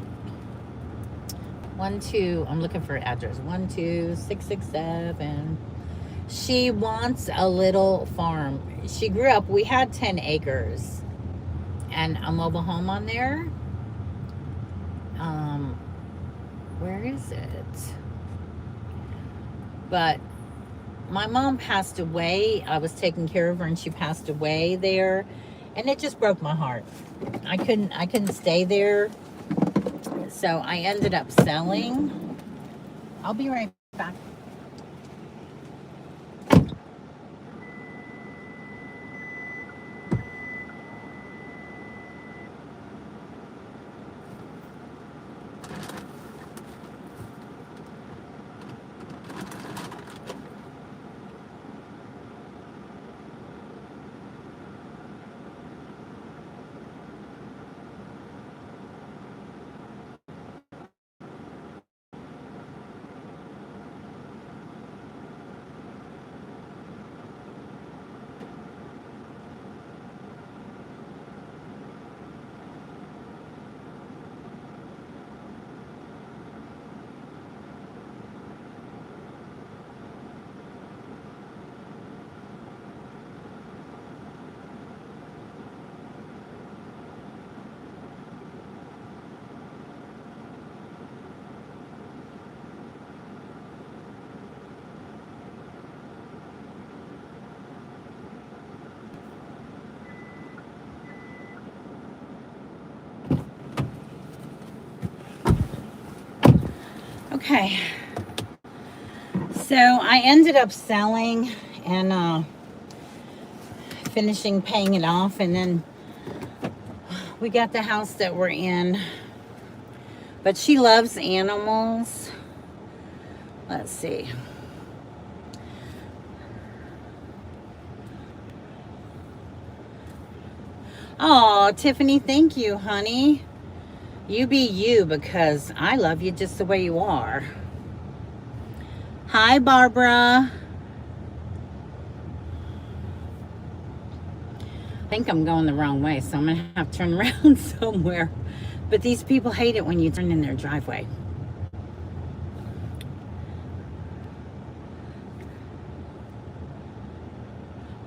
Speaker 1: I'm looking for an address. 12667. She wants a little farm. She grew up, we had 10 acres and a mobile home on there. Where is it? But my mom passed away. I was taking care of her and she passed away there. And it just broke my heart. I couldn't stay there. So I ended up selling. I'll be right back. Okay, so I ended up selling and finishing paying it off, and then we got the house that we're in. But she loves animals. Let's see. Oh, Tiffany, thank you, honey. You be you, because I love you just the way you are. Hi, Barbara. I think I'm going the wrong way, so I'm going to have to turn around somewhere. But these people hate it when you turn in their driveway.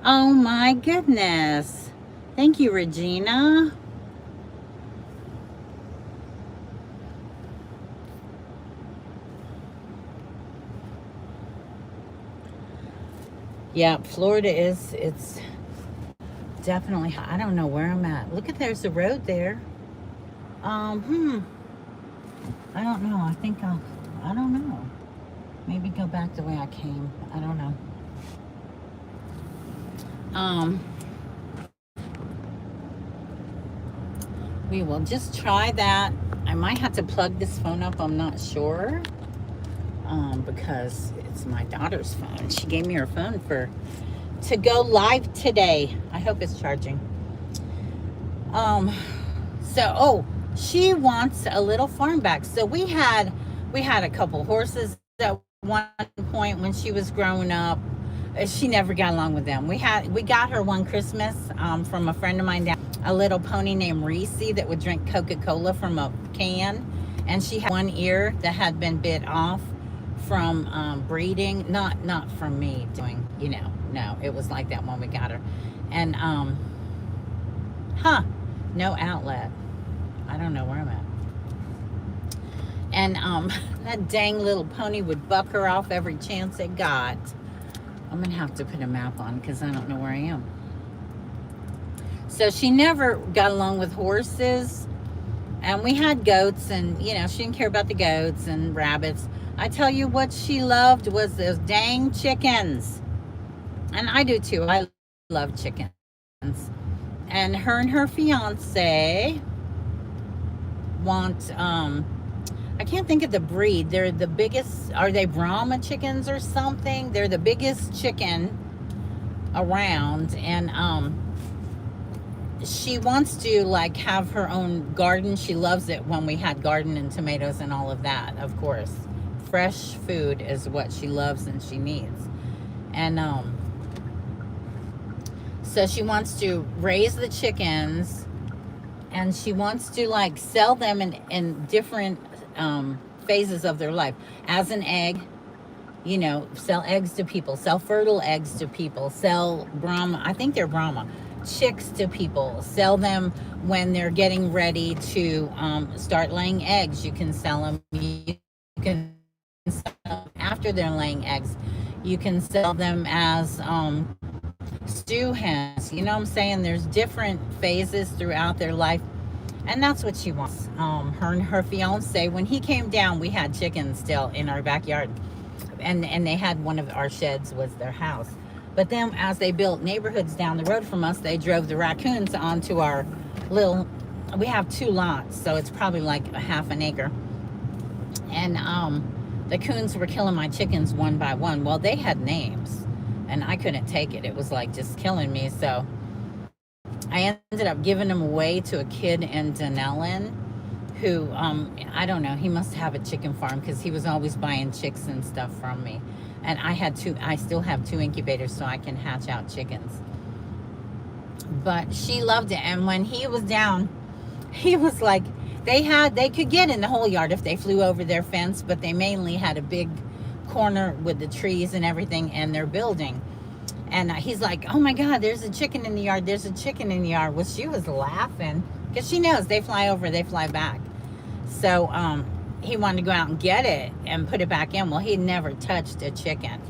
Speaker 1: Oh, my goodness. Thank you, Regina. Yeah, Florida it's definitely hot. I don't know where I'm at. Look at, there's a road there. I don't know. I don't know. Maybe go back the way I came. I don't know. We will just try that. I might have to plug this phone up. I'm not sure. Because it's my daughter's phone. She gave me her phone to go live today. I hope it's charging. She wants a little farm back. So we had a couple horses at one point when she was growing up. She never got along with them. We got her one Christmas from a friend of mine down, a little pony named Reese that would drink Coca-Cola from a can, and she had one ear that had been bit off from breeding, not from me doing, no, it was like that when we got her. And no outlet. I don't know where I'm at. And that dang little pony would buck her off every chance it got. I'm gonna have to put a map on because I don't know where I am. So she never got along with horses, and we had goats, and she didn't care about the goats and rabbits. I tell you what she loved was those dang chickens. And I do too. I love chickens. And her fiance want I can't think of the breed. They're the biggest. Are they Brahma chickens or something? They're the biggest chicken around, and she wants to like have her own garden. She loves it when we had garden and tomatoes and all of that. Of course, fresh food is what she loves and she needs, and so she wants to raise the chickens, and she wants to like sell them in different phases of their life. As an egg, you know, sell eggs to people, sell fertile eggs to people, sell Brahma, I think they're Brahma, chicks to people, sell them when they're getting ready to start laying eggs. You can sell them. You can sell them after they're laying eggs. You can sell them as stew hens. You know what I'm saying? There's different phases throughout their life. And that's what she wants. Her and her fiance, when he came down, we had chickens still in our backyard. And they had one of our sheds was their house. But then as they built neighborhoods down the road from us, they drove the raccoons onto our little, we have 2 lots, so it's probably like a half an acre. And the coons were killing my chickens one by one. Well, they had names, and I couldn't take it. It was like just killing me. So I ended up giving them away to a kid in Dunellen who, I don't know, he must have a chicken farm because he was always buying chicks and stuff from me. And I still have 2 incubators so I can hatch out chickens. But she loved it. And when he was down, he was like, they could get in the whole yard if they flew over their fence, but they mainly had a big corner with the trees and everything and their building. And he's like, oh my God, there's a chicken in the yard. There's a chicken in the yard. Well, she was laughing because she knows they fly over, they fly back. So he wanted to go out and get it and put it back in. Well, he had never touched a chicken.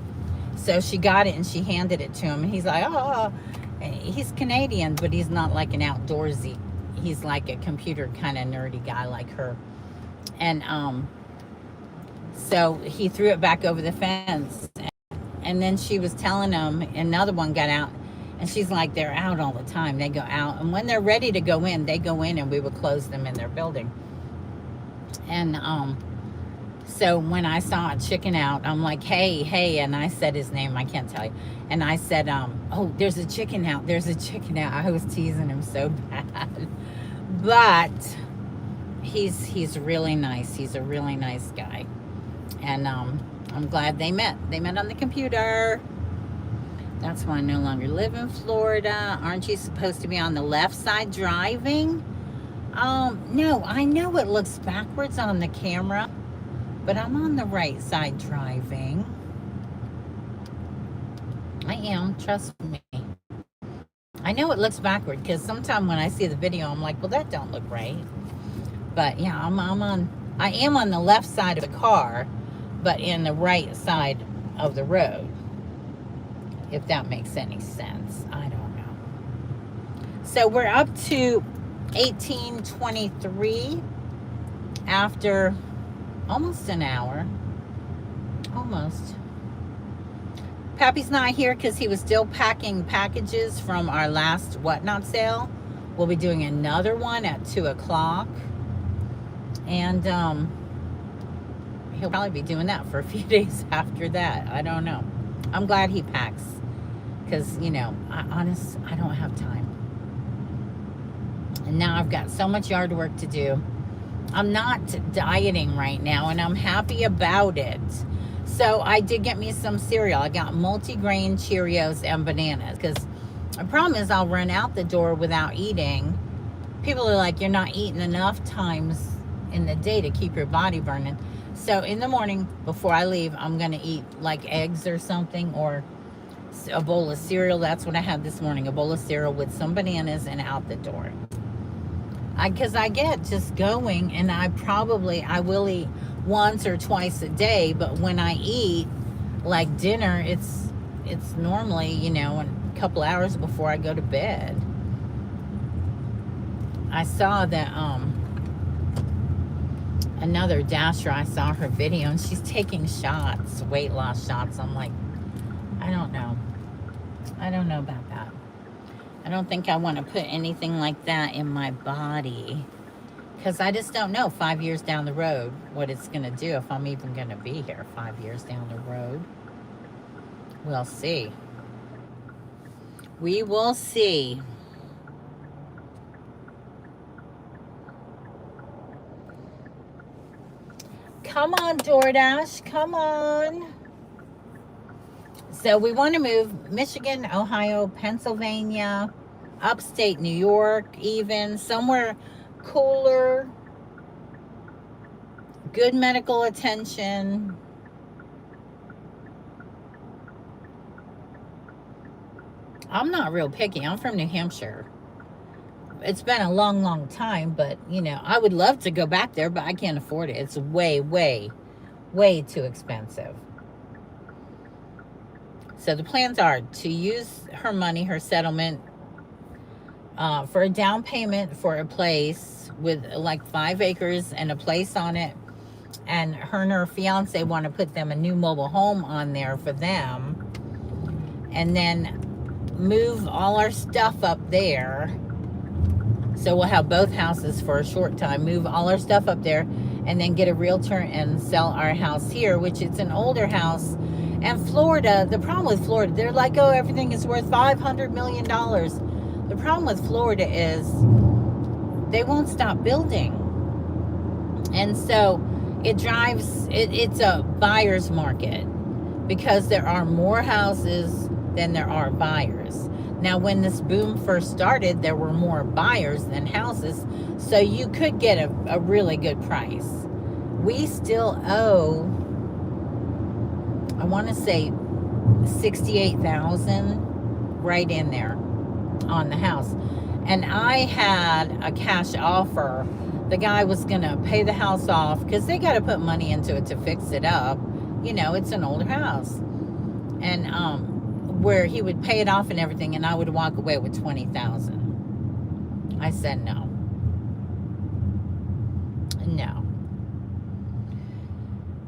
Speaker 1: So she got it and she handed it to him. And he's like, oh, he's Canadian, but he's not like an outdoorsy. He's like a computer kind of nerdy guy like her. And so he threw it back over the fence. And then she was telling him, another one got out, and she's like, they're out all the time. They go out, and when they're ready to go in, they go in, and we would close them in their building. And so when I saw a chicken out, I'm like, hey, and I said his name, I can't tell you. And I said, oh, there's a chicken out. There's a chicken out. I was teasing him so bad. But he's really nice. He's a really nice guy. And I'm glad they met. They met on the computer. That's why I no longer live in Florida. Aren't you supposed to be on the left side driving? No, I know it looks backwards on the camera, but I'm on the right side driving. I am, trust me. I know it looks backward because sometimes when I see the video, I'm like, well, that don't look right. But yeah, I am on the left side of the car, but in the right side of the road, if that makes any sense. I don't know. So we're up to 18:23 after almost an hour. Almost. Pappy's not here because he was still packing packages from our last Whatnot sale. We'll be doing another one at 2 o'clock. And he'll probably be doing that for a few days after that. I don't know. I'm glad he packs because, you know, I don't have time. And now I've got so much yard work to do. I'm not dieting right now, and I'm happy about it. So I did get me some cereal. I got multigrain Cheerios and bananas because the problem is I'll run out the door without eating. People are like, you're not eating enough times in the day to keep your body burning. So in the morning before I leave, I'm going to eat like eggs or something or a bowl of cereal. That's what I had this morning, a bowl of cereal with some bananas and out the door. Because I get just going, and I will eat once or twice a day, but when I eat like dinner, it's normally, you know, a couple hours before I go to bed. I saw that another dasher, I saw her video, and she's taking shots, weight loss shots. I'm like, I don't know about that. I don't think I want to put anything like that in my body Because I just don't know 5 years down the road what it's going to do, if I'm even going to be here 5 years down the road. We'll see. We will see. Come on, DoorDash. Come on. So we want to move Michigan, Ohio, Pennsylvania, upstate New York, even somewhere cooler, good medical attention. I'm not real picky. I'm from New Hampshire. It's been a long, long time, but, you know, I would love to go back there, but I can't afford it. It's way, way, way too expensive. So the plans are to use her money, her settlement, for a down payment for a place with like 5 acres and a place on it. And her fiance want to put them a new mobile home on there for them. And then move all our stuff up there. So we'll have both houses for a short time. Move all our stuff up there and then get a realtor and sell our house here, which it's an older house. And Florida, the problem with Florida, they're like, oh, everything is worth $500 million. The problem with Florida is they won't stop building. And so it's a buyer's market because there are more houses than there are buyers. Now, when this boom first started, there were more buyers than houses, so you could get a really good price. We still owe, I want to say, $68,000 right in there on the house. And I had a cash offer. The guy was going to pay the house off because they got to put money into it to fix it up. You know, it's an older house. And where he would pay it off and everything, and I would walk away with $20,000. I said no. No.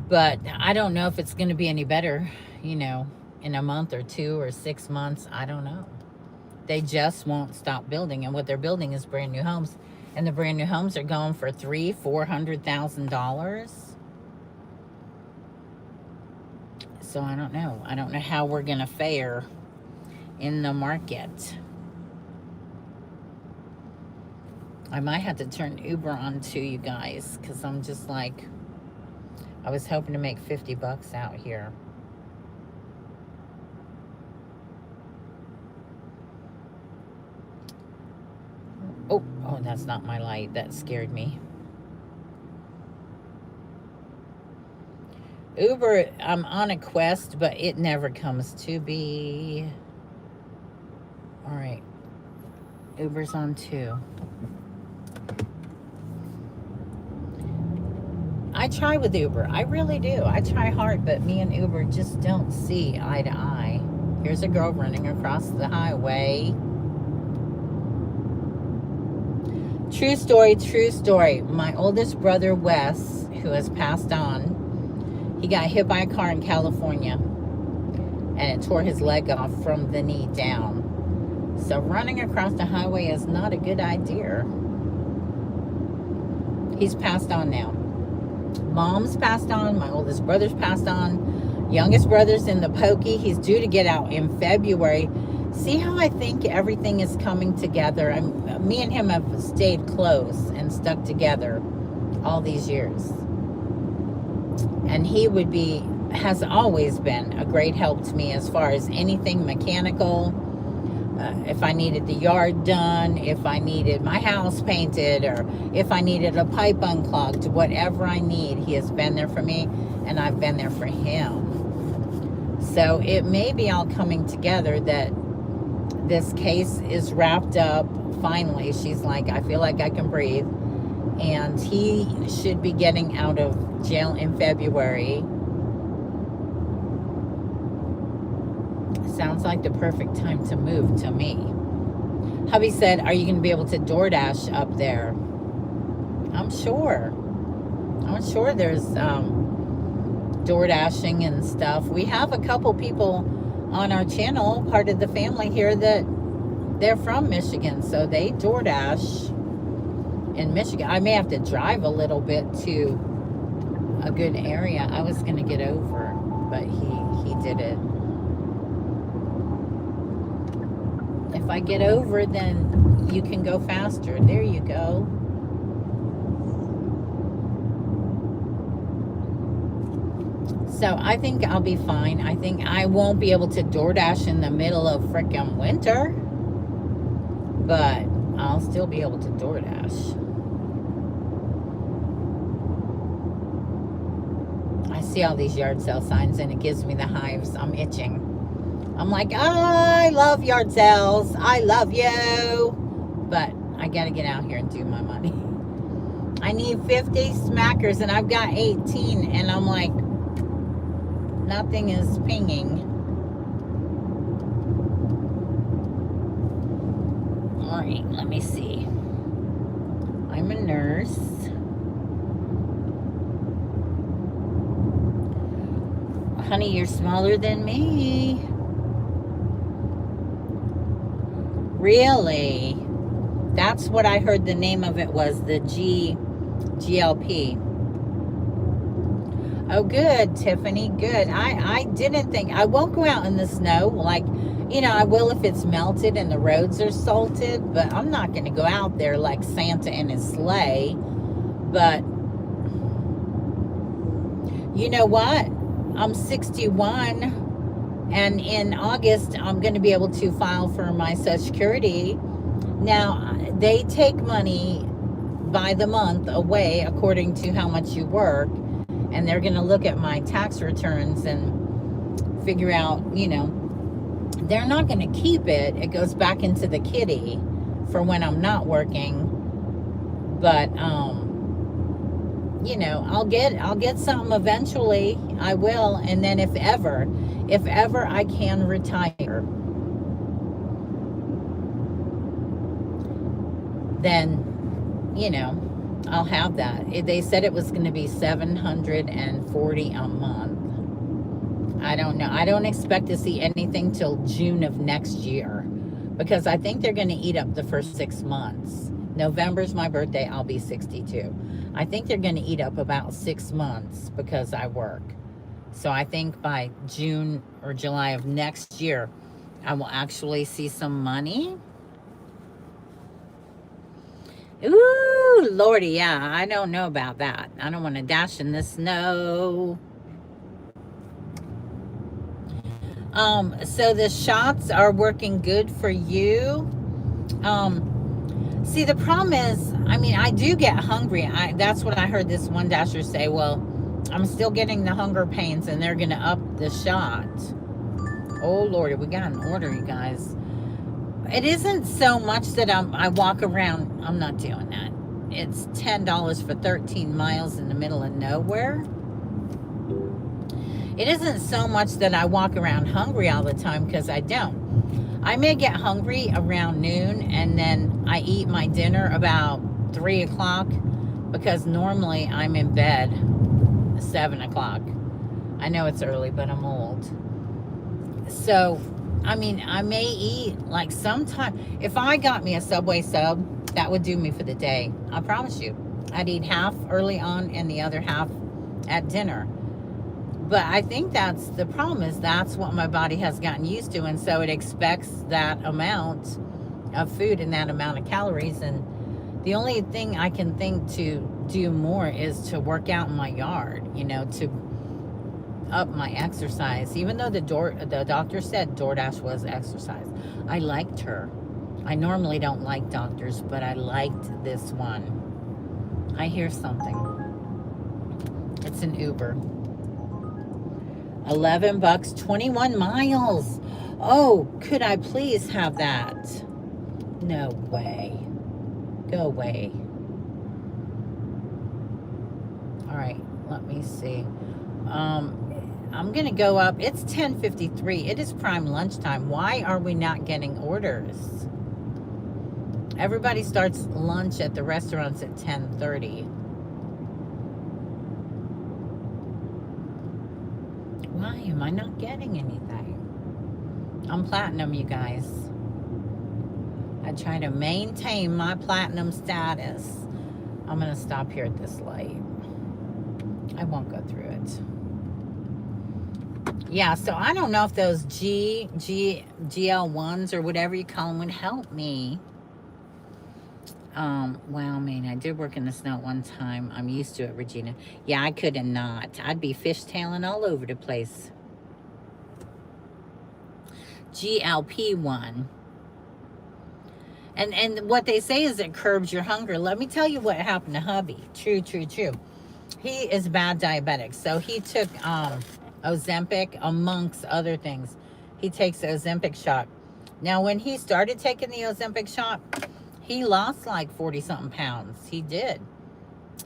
Speaker 1: But I don't know if it's going to be any better, you know, in a month or 2 or 6 months. I don't know. They just won't stop building, and what they're building is brand new homes, and the brand new homes are going for $300,000-$400,000. So I don't know. I don't know how we're going to fare in the market. I might have to turn Uber on too, you guys, because I'm just like, I was hoping to make $50 out here. Oh, that's not my light. That scared me. Uber, I'm on a quest, but it never comes to be. All right. Uber's on too. I try with Uber. I really do. I try hard, but me and Uber just don't see eye to eye. Here's a girl running across the highway. True story, true story. My oldest brother, Wes, who has passed on, he got hit by a car in California, and it tore his leg off from the knee down. So running across the highway is not a good idea. He's passed on now. Mom's passed on. My oldest brother's passed on. Youngest brother's in the pokey. He's due to get out in February. See how I think everything is coming together? Me and him have stayed close and stuck together all these years. And he has always been a great help to me as far as anything mechanical. If I needed the yard done, if I needed my house painted, or if I needed a pipe unclogged, whatever I need, he has been there for me, and I've been there for him. So it may be all coming together that this case is wrapped up. Finally, she's like, I feel like I can breathe. And he should be getting out of jail in February. Sounds like the perfect time to move to me. Hubby said, are you going to be able to DoorDash up there? I'm sure there's DoorDashing and stuff. We have a couple people on our channel, part of the family here, that they're from Michigan, so they DoorDash in Michigan. I may have to drive a little bit to a good area. I was going to get over, but he did it. If I get over, then you can go faster. There you go. So I think I'll be fine. I think I won't be able to DoorDash in the middle of frickin' winter, but I'll still be able to DoorDash. I see all these yard sale signs and it gives me the hives. I'm itching. I'm like, I love yard sales. I love you. But I got to get out here and do my money. I need 50 smackers and I've got 18. And I'm like, nothing is pinging. All right, let me see. I'm a nurse. Honey, you're smaller than me. Really? That's what I heard the name of it was, the GLP. Oh, good, Tiffany, good. I didn't think, I won't go out in the snow. Like, you know, I will if it's melted and the roads are salted, but I'm not going to go out there like Santa in his sleigh. But, you know what? I'm 61, and in August, I'm going to be able to file for my Social Security. Now, they take money by the month away according to how much you work. And they're going to look at my tax returns and figure out, you know, they're not going to keep it. It goes back into the kitty for when I'm not working. But, you know, I'll get something eventually. I will. And then if ever I can retire, then, you know, I'll have that. They said it was going to be $740 a month. I don't know. I don't expect to see anything till June of next year because I think they're going to eat up the first 6 months. November's my birthday. I'll be 62. I think they're going to eat up about 6 months because I work. So I think by June or July of next year, I will actually see some money. Ooh, Lordy, yeah, I don't know about that. I don't want to dash in the snow. So the shots are working good for you. See, the problem is, I mean, I do get hungry. That's what I heard this one dasher say. Well, I'm still getting the hunger pains and they're going to up the shot. Oh, Lordy, we got an order, you guys. It isn't so much that I walk around. I'm not doing that. It's $10 for 13 miles in the middle of nowhere. It isn't so much that I walk around hungry all the time because I don't. I may get hungry around noon and then I eat my dinner about 3 o'clock because normally I'm in bed 7 o'clock. I know it's early, but I'm old. So, I mean, I may eat like sometime. If I got me a Subway sub, that would do me for the day. I promise you. I'd eat half early on and the other half at dinner. But I think that's the problem, is that's what my body has gotten used to. And so it expects that amount of food and that amount of calories. And the only thing I can think to do more is to work out in my yard, you know, to up my exercise. Even though the doctor said DoorDash was exercise. I liked her. I normally don't like doctors, but I liked this one. I hear something. It's an Uber. $11, 21 miles. Oh, could I please have that? No way. Go away. All right, let me see. I'm gonna go up. It's 10:53. It is prime lunchtime. Why are we not getting orders? Everybody starts lunch at the restaurants at 10:30. Why am I not getting anything? I'm platinum, you guys. I try to maintain my platinum status. I'm going to stop here at this light. I won't go through it. Yeah, so I don't know if those GL1s or whatever you call them would help me. Well, I mean, I did work in the snow at one time. I'm used to it, Regina. Yeah, I could have not. I'd be fishtailing all over the place. GLP1. And what they say is it curbs your hunger. Let me tell you what happened to hubby. True. He is bad diabetic. So he took Ozempic amongst other things. He takes the Ozempic shot. Now, when he started taking the Ozempic shot, he lost like 40-something pounds. He did.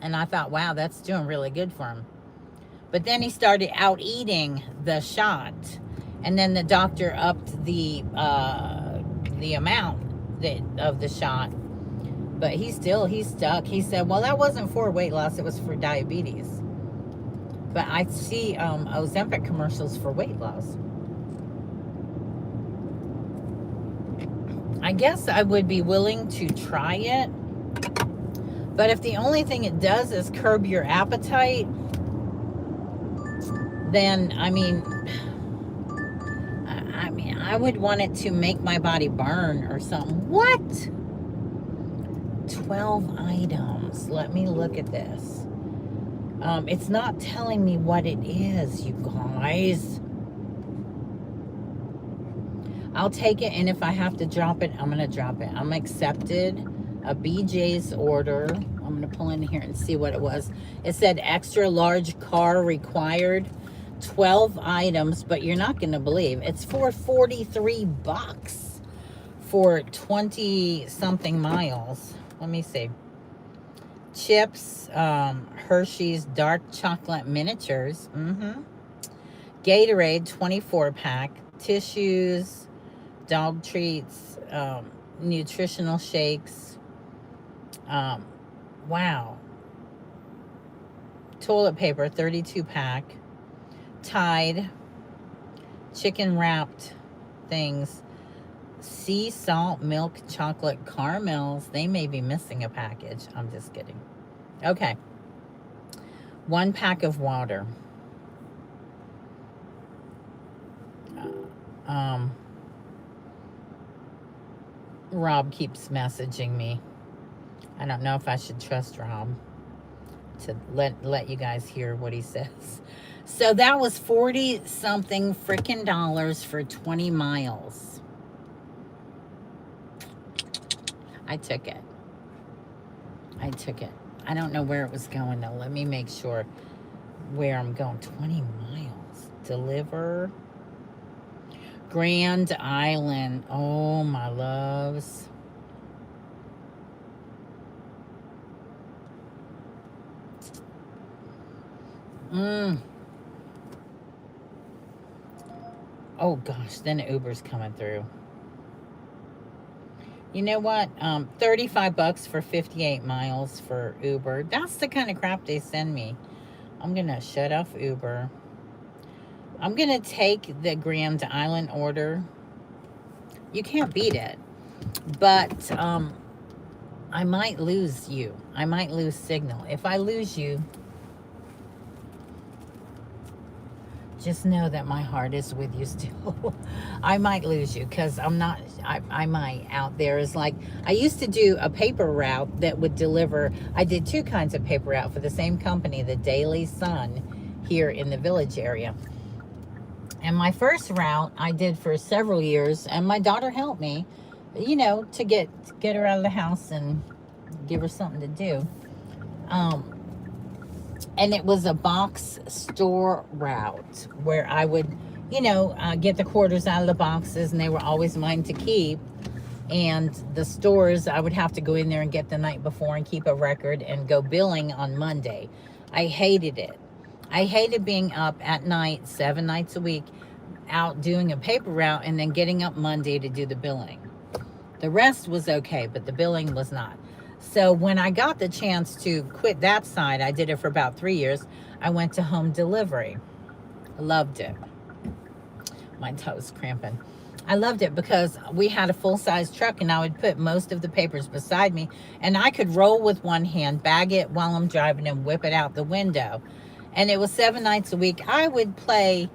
Speaker 1: And I thought, wow, that's doing really good for him. But then he started out eating the shot. And then the doctor upped the amount of the shot. But he's stuck. He said, well, that wasn't for weight loss. It was for diabetes. But I see Ozempic commercials for weight loss. I guess I would be willing to try it. But if the only thing it does is curb your appetite, then, I mean, I would want it to make my body burn or something. What? 12 items. Let me look at this. It's not telling me what it is, you guys. I'll take it, and if I have to drop it, I'm going to drop it. I'm accepted a BJ's order. I'm going to pull in here and see what it was. It said extra large car required, 12 items, but you're not going to believe. It's for $43 for 20-something miles. Let me see. Chips, Hershey's dark chocolate miniatures. Gatorade 24-pack. Tissues. Dog treats, nutritional shakes. Wow. Toilet paper, 32-pack. Tide. Chicken wrapped things. Sea salt, milk, chocolate, caramels. They may be missing a package. I'm just kidding. Okay. 1 pack of water. Rob keeps messaging me. I don't know if I should trust Rob to let you guys hear what he says. So that was 40-something freaking dollars for 20 miles. I took it. I don't know where it was going though. Let me make sure where I'm going. 20 miles. Deliver. Grand Island. Oh, my loves. Oh, gosh. Then Uber's coming through. You know what? $35 for 58 miles for Uber. That's the kind of crap they send me. I'm going to shut off Uber. I'm going to take the Grand Island order. You can't beat it. But I might lose you. I might lose signal. If I lose you, just know that my heart is with you still. I might lose you because I might out there is like, I used to do a paper route that would deliver. I did 2 kinds of paper route for the same company, the Daily Sun, here in the Village area. And my first route I did for several years, and my daughter helped me, you know, to get her out of the house and give her something to do. And it was a box store route where I would, you know, get the quarters out of the boxes, and they were always mine to keep. And the stores, I would have to go in there and get the night before and keep a record and go billing on Monday. I hated it. I hated being up at night, 7 nights a week, out doing a paper route and then getting up Monday to do the billing. The rest was okay, but the billing was not. So when I got the chance to quit that side, I did it for about 3 years. I went to home delivery. Loved it. My toe's cramping. I loved it because we had a full-size truck and I would put most of the papers beside me and I could roll with one hand, bag it while I'm driving and whip it out the window. And it was 7 nights a week. I would play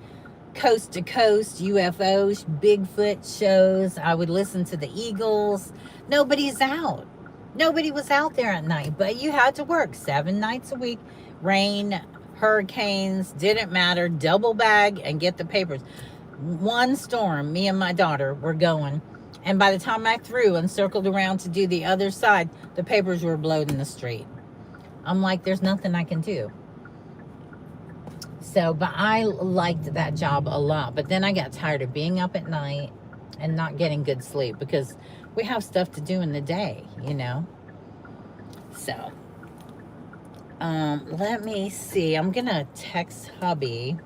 Speaker 1: coast to coast, UFOs, Bigfoot shows. I would listen to the Eagles. Nobody's out. Nobody was out there at night, but you had to work 7 nights a week. Rain, hurricanes, didn't matter. Double bag and get the papers. One storm, me and my daughter were going, and by the time I threw and circled around to do the other side, the papers were blowed in the street. I'm like, there's nothing I can do. So, but I liked that job a lot. But then I got tired of being up at night and not getting good sleep because we have stuff to do in the day, you know. So, let me see. I'm gonna text hubby.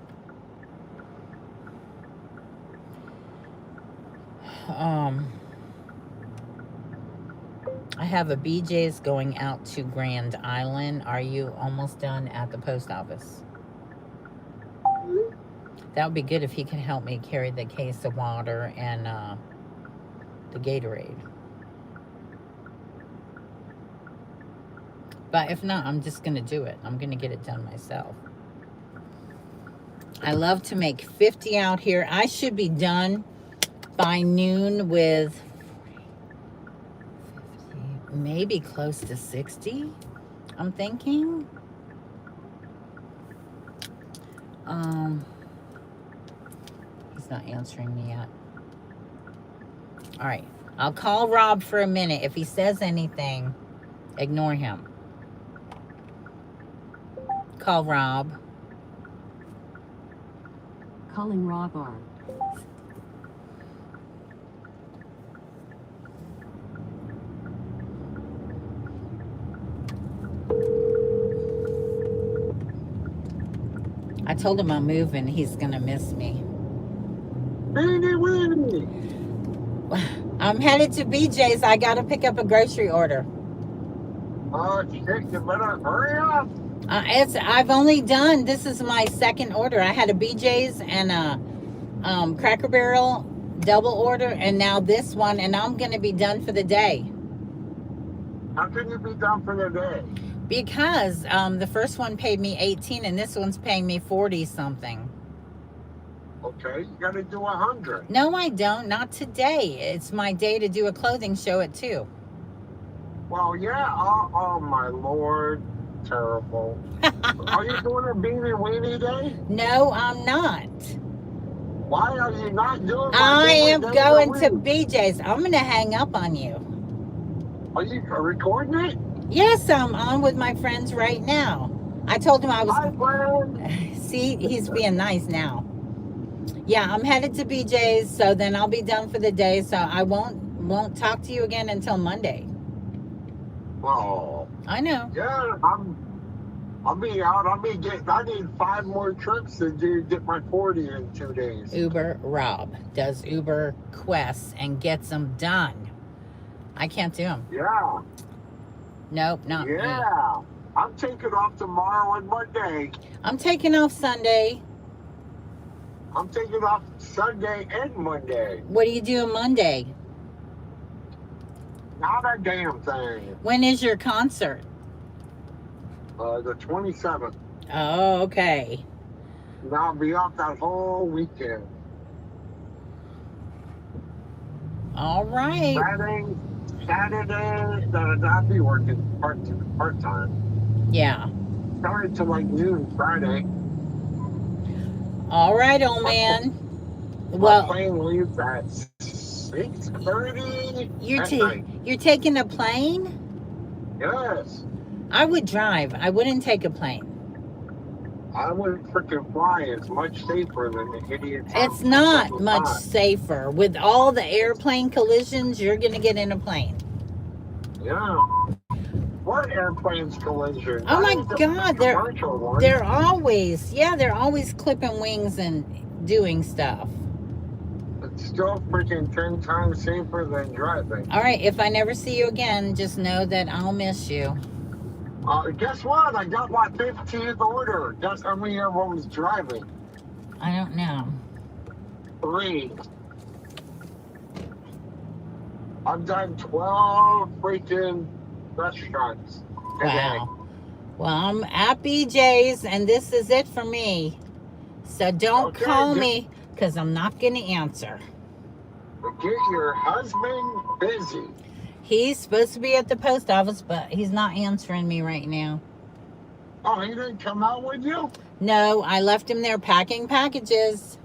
Speaker 1: I have a BJ's going out to Grand Island. Are you almost done at the post office? That would be good if he could help me carry the case of water and the Gatorade. But if not, I'm just going to do it. I'm going to get it done myself. I love to make 50 out here. I should be done by noon with 50, maybe close to 60, I'm thinking. He's not answering me yet. All right, I'll call Rob for a minute. If he says anything, ignore him. Call Rob.
Speaker 4: Calling Rob R.
Speaker 1: I told him I'm moving. He's gonna miss me. I'm headed to BJ's. I gotta pick up a grocery order.
Speaker 6: You better hurry up.
Speaker 1: I've only done, this is my second order. I had a BJ's and a Cracker Barrel double order, and now this one, and I'm gonna be done for the day.
Speaker 6: How can you be done for the day?
Speaker 1: Because the first one paid me 18 and this one's paying me 40 something.
Speaker 6: Okay, you gotta do 100.
Speaker 1: No, I don't. Not today. It's my day to do a clothing show at 2.
Speaker 6: Well, yeah. Oh my Lord, terrible. Are you doing a beanie weenie day?
Speaker 1: No, I'm not.
Speaker 6: Why are you not doing?
Speaker 1: I am going to
Speaker 6: week?
Speaker 1: BJ's. I'm gonna hang up on you.
Speaker 6: Are you recording it?
Speaker 1: Yes, I'm on with my friends right now. I told him I was.
Speaker 6: Hi, friend.
Speaker 1: See, he's being nice now. Yeah, I'm headed to BJ's, so then I'll be done for the day. So I won't talk to you again until Monday.
Speaker 6: Oh.
Speaker 1: I know.
Speaker 6: Yeah, I'll be out. I need 5 more trips to get my 40 in 2 days.
Speaker 1: Uber Rob does Uber quests and gets them done. I can't do them.
Speaker 6: Yeah.
Speaker 1: Nope, not me.
Speaker 6: Yeah. I'm taking off tomorrow and Monday.
Speaker 1: I'm taking off Sunday.
Speaker 6: I'm taking off Sunday and Monday.
Speaker 1: What do you do on Monday?
Speaker 6: Not a damn thing.
Speaker 1: When is your concert?
Speaker 6: The 27th.
Speaker 1: Oh, okay.
Speaker 6: And I'll be off that whole weekend.
Speaker 1: All right.
Speaker 6: Saturday, I'll be working part-time.
Speaker 1: Yeah.
Speaker 6: Starting to like noon Friday.
Speaker 1: All right, old man.
Speaker 6: My
Speaker 1: Well,
Speaker 6: plane leaves at 6:30 at night.
Speaker 1: you're taking a plane?
Speaker 6: Yes.
Speaker 1: I would drive. I wouldn't take a plane.
Speaker 6: I would freaking fly. It's much safer than the idiots.
Speaker 1: It's not much safer. With all the airplane collisions, you're going to get in a plane.
Speaker 6: Yeah. What airplanes collision?
Speaker 1: Oh my God, they're always clipping wings and doing stuff.
Speaker 6: It's still freaking 10 times safer than driving.
Speaker 1: All right, if I never see you again, just know that I'll miss you.
Speaker 6: Guess what? I got my 15th order. Guess how many of them was driving?
Speaker 1: I don't know.
Speaker 6: 3. I've done 12 freaking restaurants today.
Speaker 1: Wow. Well, I'm at BJ's, and this is it for me. So don't
Speaker 6: Okay,
Speaker 1: call me, because I'm not going to answer.
Speaker 6: get your husband busy.
Speaker 1: He's supposed to be at the post office, but he's not answering me right now.
Speaker 6: Oh, he didn't come out with you?
Speaker 1: No, I left him there packing packages.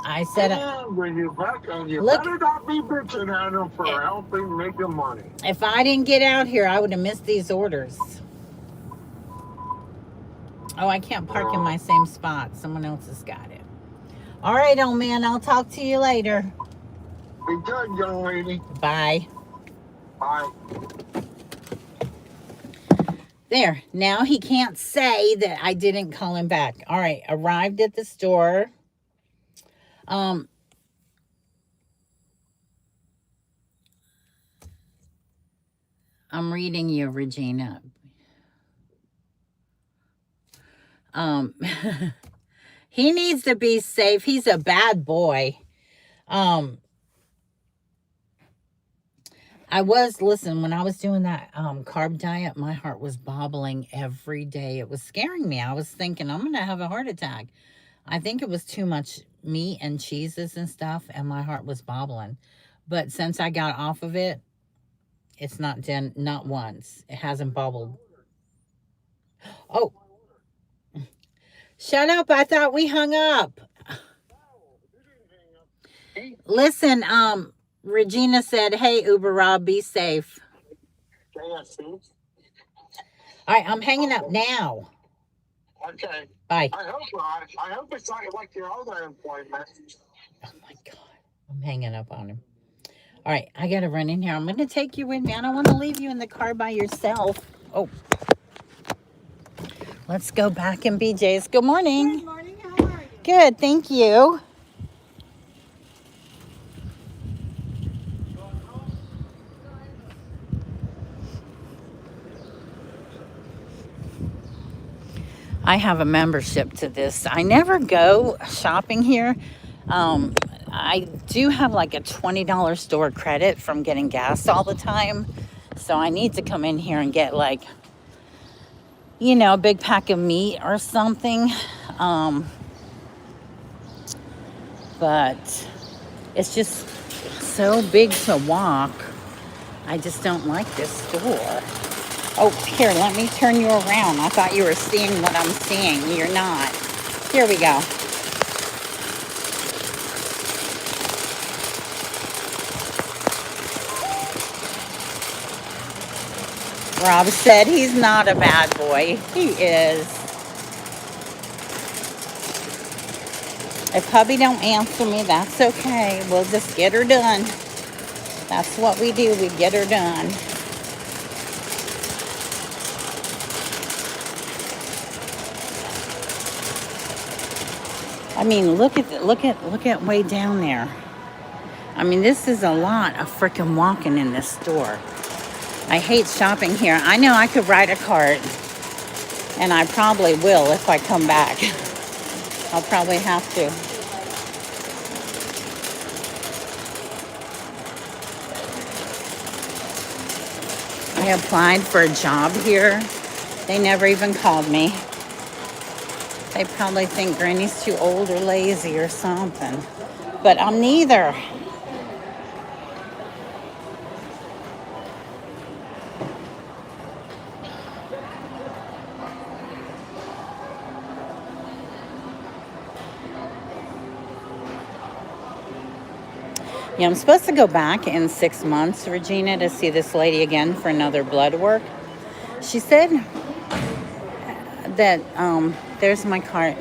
Speaker 1: I said,
Speaker 6: when you back on, you
Speaker 1: Look-
Speaker 6: better not be bitching at him for helping making money.
Speaker 1: if I didn't get out here, I would have missed these orders. Oh, I can't park in my same spot. Someone else has got it. All right, old man. I'll talk to you later.
Speaker 6: Be good, young lady.
Speaker 1: Bye.
Speaker 6: Bye.
Speaker 1: There. Now he can't say that I didn't call him back. All right. Arrived at the store. I'm reading you, Regina. He needs to be safe. He's a bad boy. Listen, when I was doing that carb diet, my heart was bobbling every day. It was scaring me. I was thinking, I'm going to have a heart attack. I think it was too much meat and cheeses and stuff, and my heart was bobbling. But since I got off of it, it's not done, not once. It hasn't bobbled. Oh. Shut up. I thought we hung up. Listen, Regina said, hey, Uber Rob, be safe.
Speaker 6: KFC.
Speaker 1: All right, I'm hanging up now.
Speaker 6: Okay.
Speaker 1: Bye.
Speaker 6: I hope not. I hope it's not like your other employment.
Speaker 1: Oh, my God. I'm hanging up on him. All right, I got to run in here. I'm going to take you with me. I don't want to leave you in the car by yourself. Oh. Let's go back in BJ's. Good morning.
Speaker 5: Good morning. How are you?
Speaker 1: Good, thank you. I have a membership to this. I never go shopping here. I do have like a $20 store credit from getting gas all the time. So I need to come in here and get like, you know, a big pack of meat or something. But it's just so big to walk. I just don't like this store. Oh, here, let me turn you around. I thought you were seeing what I'm seeing. You're not. Here we go. Rob said he's not a bad boy. He is. If hubby don't answer me, that's okay. We'll just get her done. That's what we do. We get her done. I mean, look at way down there. I mean, this is a lot of freaking walking in this store. I hate shopping here. I know I could ride a cart, and I probably will if I come back. I'll probably have to. I applied for a job here. They never even called me. They probably think Granny's too old or lazy or something. But I'm neither. Yeah, I'm supposed to go back in 6 months, Regina, to see this lady again for another blood work. She said that, there's my cart,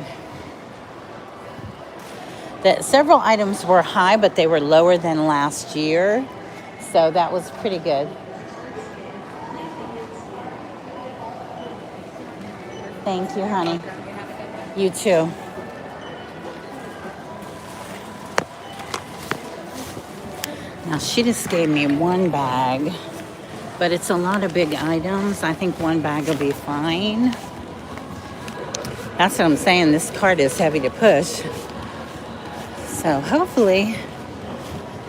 Speaker 1: that several items were high, but they were lower than last year. So that was pretty good. Thank you, honey. You too. Now, she just gave me one bag, but it's a lot of big items. I think one bag will be fine. That's what I'm saying. This cart is heavy to push. So hopefully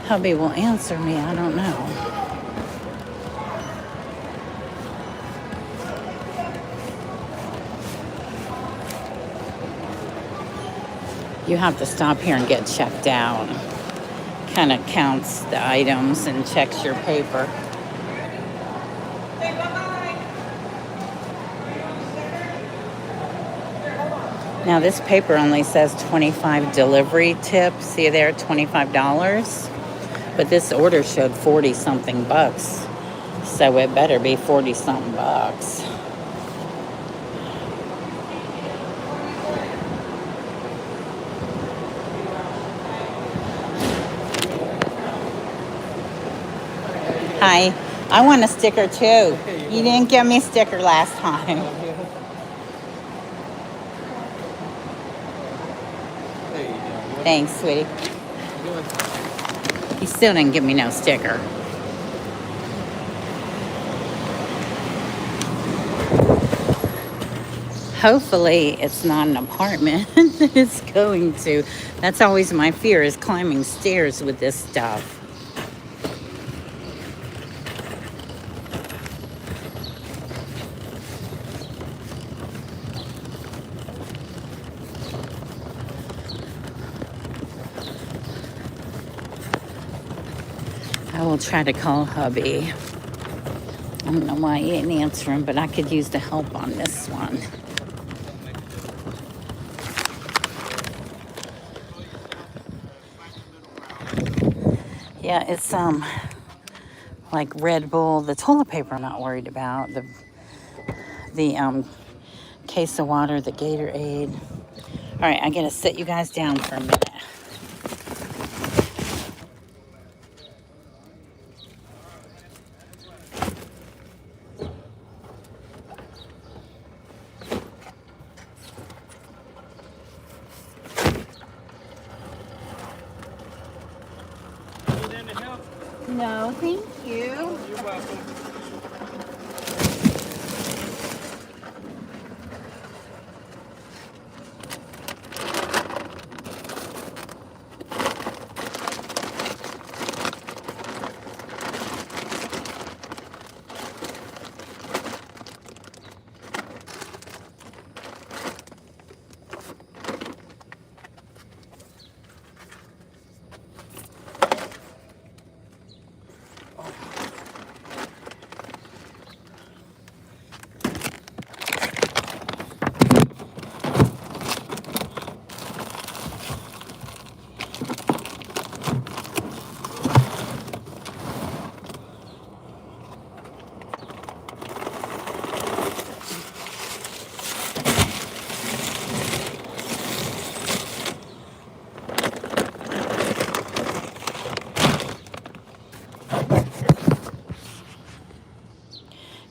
Speaker 1: hubby will answer me. I don't know. You have to stop here and get checked out. Kind of counts the items and checks your paper. Now this paper only says 25 delivery tip. See there, $25. But this order showed 40 something bucks. So it better be 40 something bucks. Hi, I want a sticker too. You didn't give me a sticker last time. Thanks, sweetie. He still didn't give me no sticker. Hopefully it's not an apartment that it's going to. That's always my fear, is climbing stairs with this stuff. I will try to call hubby. I don't know why he didn't answer him, but I could use the help on this one. Yeah, it's like Red Bull. The toilet paper I'm not worried about. The case of water, the Gatorade. All right, I gotta sit you guys down for a minute.
Speaker 2: Need any help?
Speaker 1: No, thank you.
Speaker 2: You're welcome.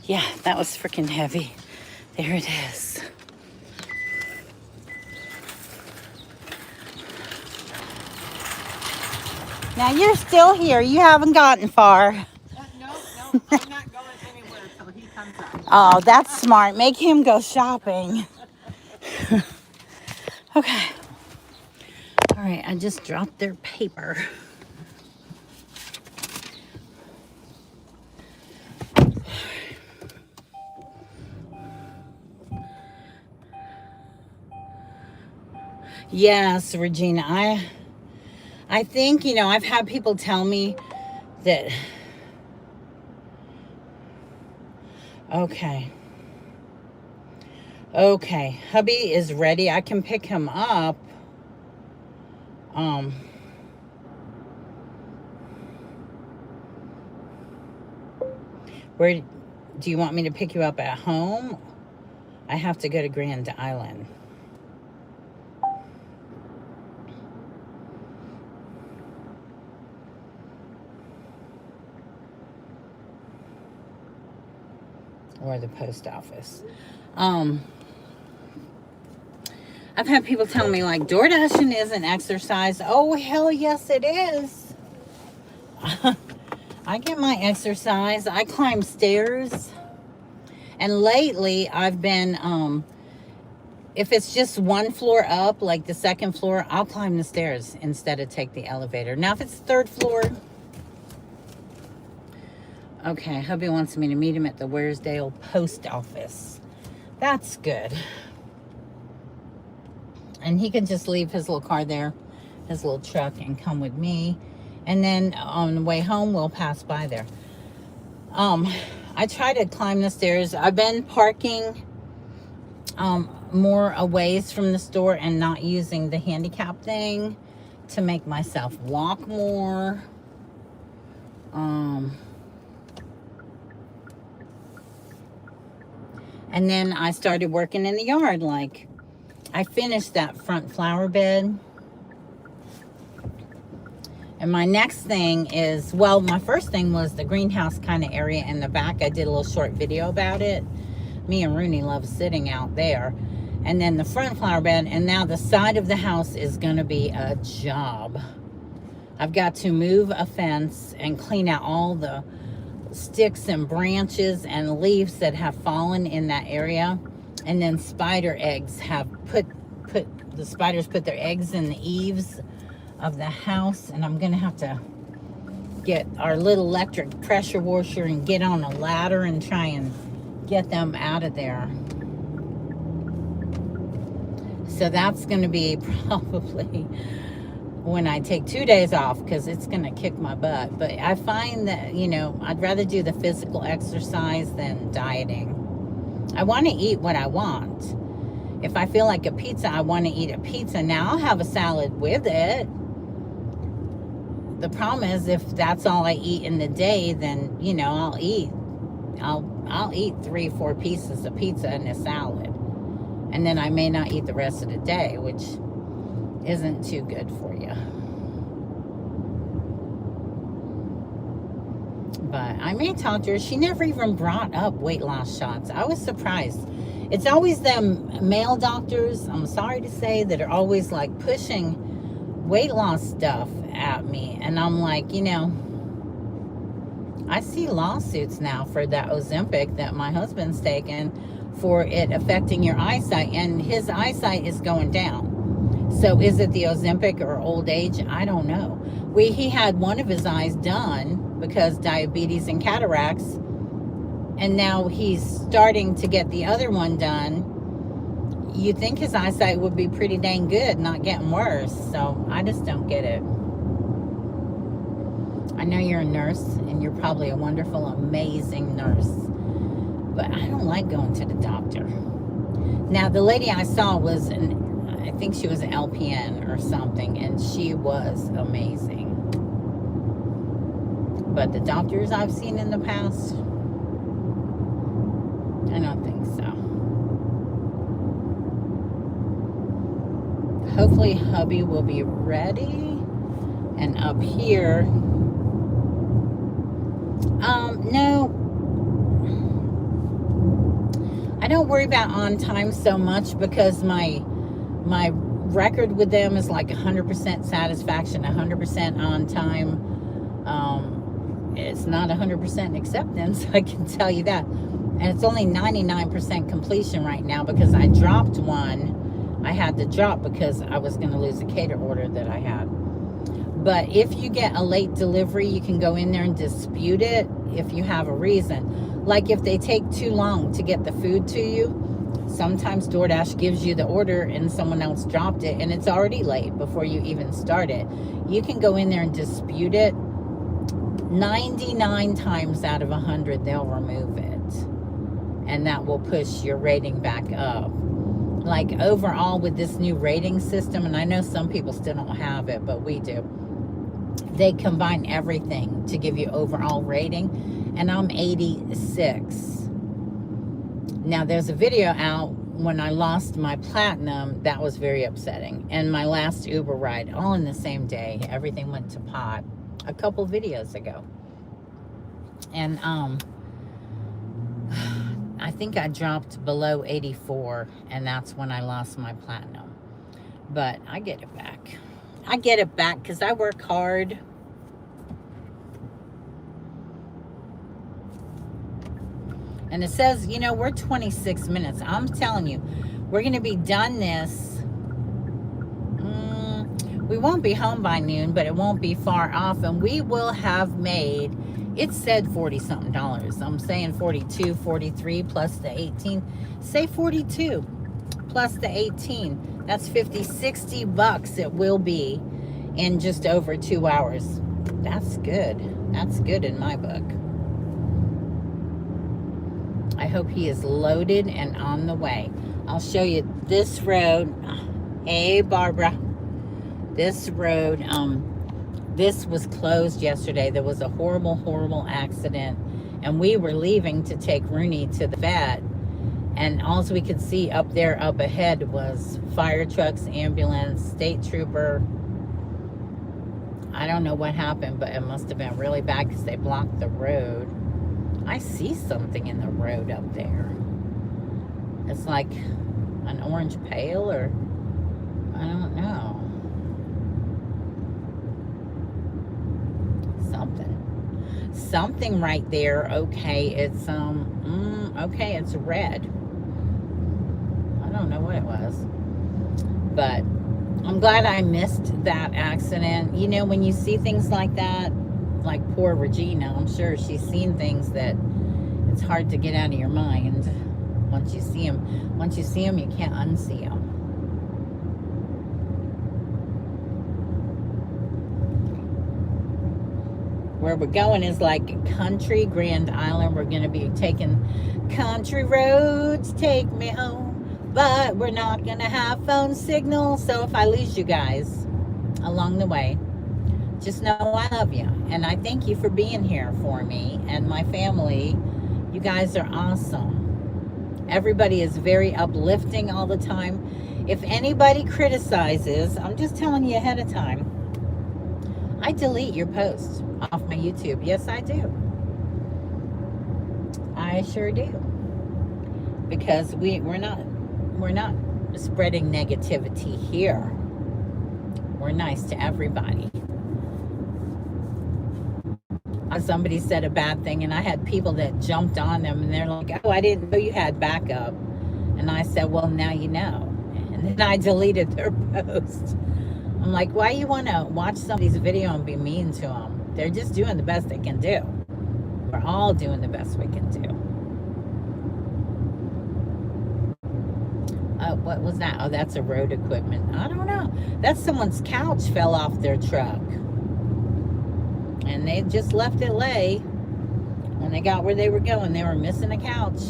Speaker 1: Yeah, that was freaking heavy. There it is. Now you're still here. You haven't gotten far.
Speaker 5: No, I'm not going anywhere until he comes up.
Speaker 1: Oh, that's smart. Make him go shopping. Okay. All right, I just dropped their paper. Yes, Regina, I think, you know, I've had people tell me that, okay, hubby is ready. I can pick him up. Where do you want me to pick you up at home? I have to go to Grand Island. Or the post office. I've had people tell me, like, DoorDashing isn't exercise. Oh, hell yes it is. I get my exercise. I climb stairs. And lately, I've been if it's just one floor up, like the second floor, I'll climb the stairs instead of take the elevator. Now, if it's third floor, okay, hubby wants me to meet him at the Weirsdale post office. That's good. And he can just leave his little car there, his little truck, and come with me. And then on the way home, we'll pass by there. I try to climb the stairs. I've been parking more a ways from the store and not using the handicap thing to make myself walk more. And then I started working in the yard. Like, I finished that front flower bed. And my next thing is, well, my first thing was the greenhouse kind of area in the back. I did a little short video about it. Me and Rooney love sitting out there. And then the front flower bed, and now the side of the house is going to be a job. I've got to move a fence and clean out all the sticks and branches and leaves that have fallen in that area. And then spider eggs have the spiders put their eggs in the eaves of the house, and I'm gonna have to get our little electric pressure washer and get on a ladder and try and get them out of there. So that's gonna be probably when I take 2 days off, because it's gonna kick my butt. But I find that, you know, I'd rather do the physical exercise than dieting. I want to eat what I want. If I feel like a pizza, I want to eat a pizza. Now, I'll have a salad with it. The problem is, if that's all I eat in the day, then, you know, I'll eat 3-4 pieces of pizza and a salad. And then I may not eat the rest of the day, which isn't too good for you. But I may talk to her. She never even brought up weight loss shots. I was surprised. It's always them male doctors, I'm sorry to say, that are always like pushing weight loss stuff at me. And I'm like, you know, I see lawsuits now for that Ozempic that my husband's taken for it affecting your eyesight. And his eyesight is going down. So is it the Ozempic or old age? I don't know. He had one of his eyes done because diabetes and cataracts, and now he's starting to get the other one done. You'd think his eyesight would be pretty dang good, not getting worse. So I just don't get it. I know you're a nurse, and you're probably a wonderful, amazing nurse, but I don't like going to the doctor. Now, the lady I saw was I think she was an LPN or something, and she was amazing. But the doctors I've seen in the past, I don't think so. Hopefully hubby will be ready. And up here, no, I don't worry about on time so much, because my record with them is like 100% satisfaction, 100% on time. It's not 100% acceptance, I can tell you that. And it's only 99% completion right now, because I dropped one. I had to drop because I was going to lose a cater order that I had. But if you get a late delivery, you can go in there and dispute it if you have a reason. Like if they take too long to get the food to you, sometimes DoorDash gives you the order and someone else dropped it and it's already late before you even start it. You can go in there and dispute it. 99 times out of 100, they'll remove it. And that will push your rating back up. Like overall with this new rating system, and I know some people still don't have it, but we do. They combine everything to give you overall rating, and I'm 86. Now there's a video out when I lost my platinum that was very upsetting, and my last Uber ride, all in the same day. Everything went to pot a couple videos ago, and I think I dropped below 84, and that's when I lost my platinum. But I get it back. I get it back because I work hard. And it says, you know, we're 26 minutes. I'm telling you, We're going to be done this. We won't be home by noon, but it won't be far off. And we will have made, it said $40-something. I'm saying 42, 43 plus the 18. Say 42 plus the 18. That's 50, 60 bucks it will be in just over 2 hours. That's good. That's good in my book. I hope he is loaded and on the way. I'll show you this road. Hey, Barbara. This road, this was closed yesterday. There was a horrible, horrible accident. And we were leaving to take Rooney to the vet. And all we could see up there, up ahead, was fire trucks, ambulance, state trooper. I don't know what happened, but it must have been really bad because they blocked the road. I see something in the road up there. It's like an orange pail, or I don't know. Something right there. Okay, it's okay, it's red. I don't know what it was, but I'm glad I missed that accident. You know, when you see things like that, like poor Regina, I'm sure she's seen things that it's hard to get out of your mind. Once you see them, you can't unsee them. Where we're going is like country Grand Island. We're going to be taking country roads, take me home. But we're not going to have phone signal. So if I lose you guys along the way, just know I love you. And I thank you for being here for me and my family. You guys are awesome. Everybody is very uplifting all the time. If anybody criticizes, I'm just telling you ahead of time, I delete your posts off my YouTube. Yes, I do. I sure do. Because we're not spreading negativity here. We're nice to everybody. Somebody said a bad thing, and I had people that jumped on them, and they're like, "Oh, I didn't know you had backup." And I said, "Well, now you know." And then I deleted their post. I'm like, why you want to watch somebody's video and be mean to them? They're just doing the best they can do. We're all doing the best we can do. What was that? Oh, that's a road equipment. I don't know. That's someone's couch fell off their truck. And they just left it lay. When they got where they were going, they were missing a couch.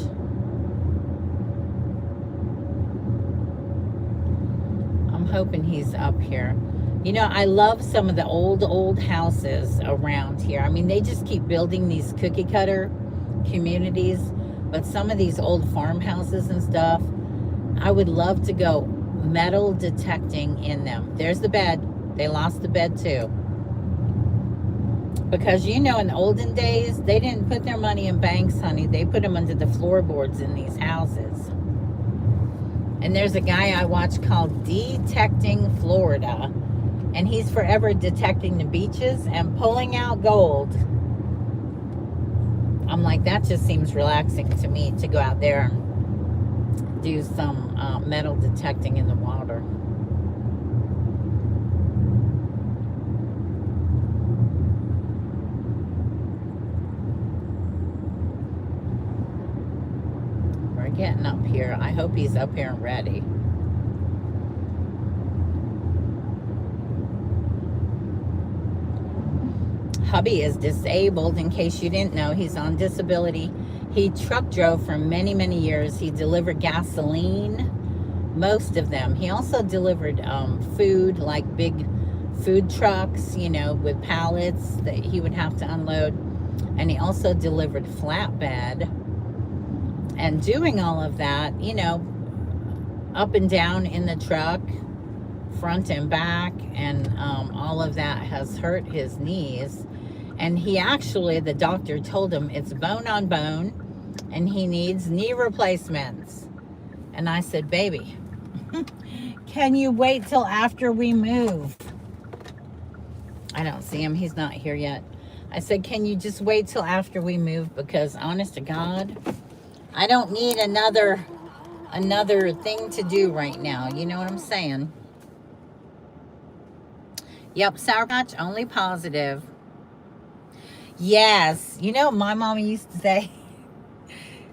Speaker 1: I'm hoping he's up here. You know, I love some of the old houses around here. I mean, they just keep building these cookie cutter communities. But some of these old farmhouses and stuff, I would love to go metal detecting in them. There's the bed. They lost the bed too. Because, you know, in the olden days, they didn't put their money in banks, honey. They put them under the floorboards in these houses. And there's a guy I watch called Detecting Florida. And he's forever detecting the beaches and pulling out gold. I'm like, that just seems relaxing to me, to go out there and do some metal detecting in the water. We're getting up here. I hope he's up here and ready. Hubby is disabled, in case you didn't know. He's on disability. He truck drove for many, many years. He delivered gasoline, most of them. He also delivered food, like big food trucks, you know, with pallets that he would have to unload. And he also delivered flatbed. And doing all of that, you know, up and down in the truck, front and back, and all of that has hurt his knees. And he actually, the doctor told him it's bone on bone and he needs knee replacements. And I said, baby, can you wait till after we move? I don't see him. He's not here yet. I said, can you just wait till after we move? Because honest to God, I don't need another another thing to do right now. You know what I'm saying? Yep, Sour Patch, only positive. Yes. You know, my mom used to say,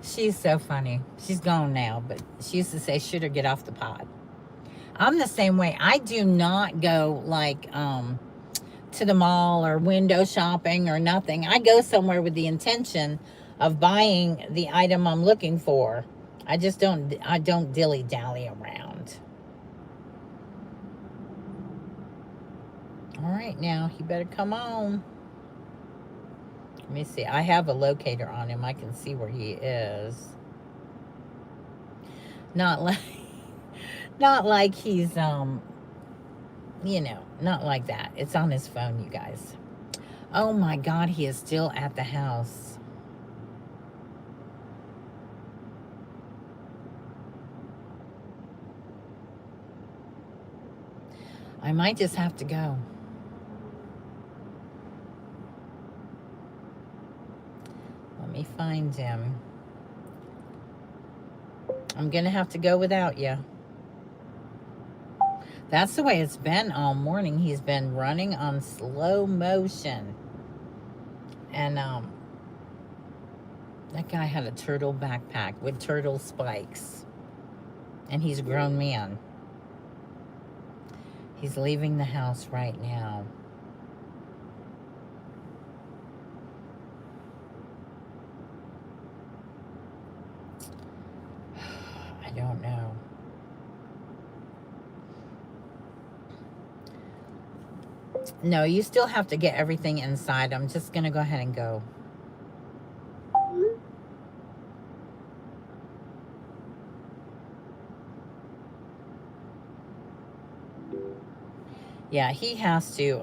Speaker 1: she's so funny. She's gone now, but she used to say, should or get off the pot. I'm the same way. I do not go like to the mall or window shopping or nothing. I go somewhere with the intention of buying the item I'm looking for. I don't dilly-dally around. All right, now, you better come on. Let me see. I have a locator on him. I can see where he is. Not like he's, you know, not like that. It's on his phone, you guys. Oh my God, he is still at the house. I might just have to go. Let me find him. I'm going to have to go without you. That's the way it's been all morning. He's been running on slow motion. And that guy had a turtle backpack with turtle spikes. And he's a grown man. He's leaving the house right now. I don't know. No, you still have to get everything inside. I'm just going to go ahead and go. Yeah, he has to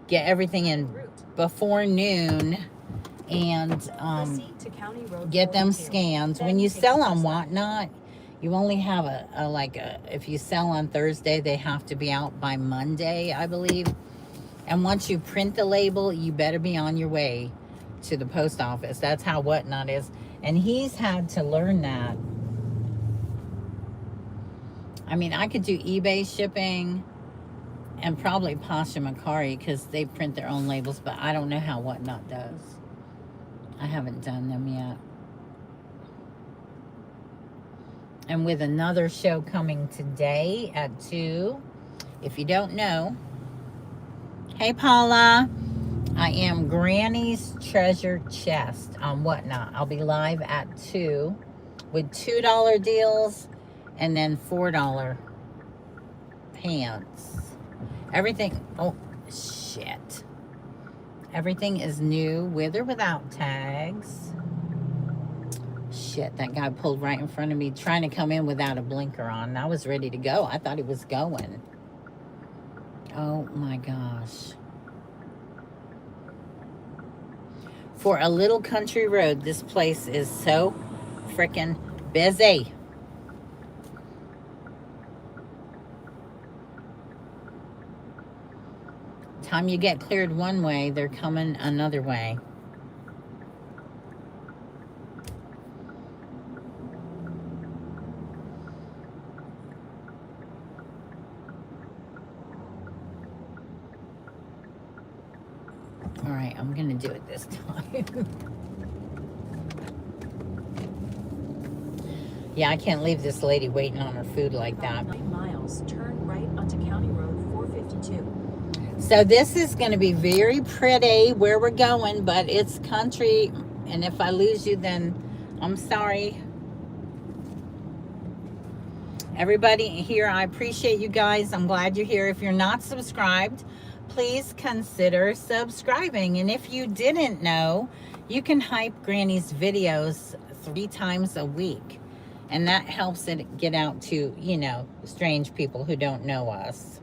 Speaker 1: get everything in before noon and get them scans. When you sell on Whatnot, you only have if you sell on Thursday, they have to be out by Monday, I believe. And once you print the label, you better be on your way to the post office. That's how Whatnot is. And he's had to learn that. I mean, I could do eBay shipping and probably Pasha Macari because they print their own labels, but I don't know how Whatnot does. I haven't done them yet. And with another show coming today at 2, if you don't know, hey Paula, I am Granny's Treasure Chest on Whatnot. I'll be live at 2 with $2 deals and then $4 pants. Everything, oh shit. Everything is new with or without tags. Shit, that guy pulled right in front of me trying to come in without a blinker on. I was ready to go. I thought he was going. Oh my gosh. For a little country road, this place is so freaking busy. Time you get cleared one way, they're coming another way. All right, I'm gonna do it this time. Yeah, I can't leave this lady waiting on her food like that.
Speaker 4: 9 miles, turn right onto County Road 452.
Speaker 1: So this is going to be very pretty where we're going, but it's country, and if I lose you, then I'm sorry. Everybody here, I appreciate you guys. I'm glad you're here. If you're not subscribed, please consider subscribing. And if you didn't know, you can hype Granny's videos 3 times a week. And that helps it get out to, you know, strange people who don't know us.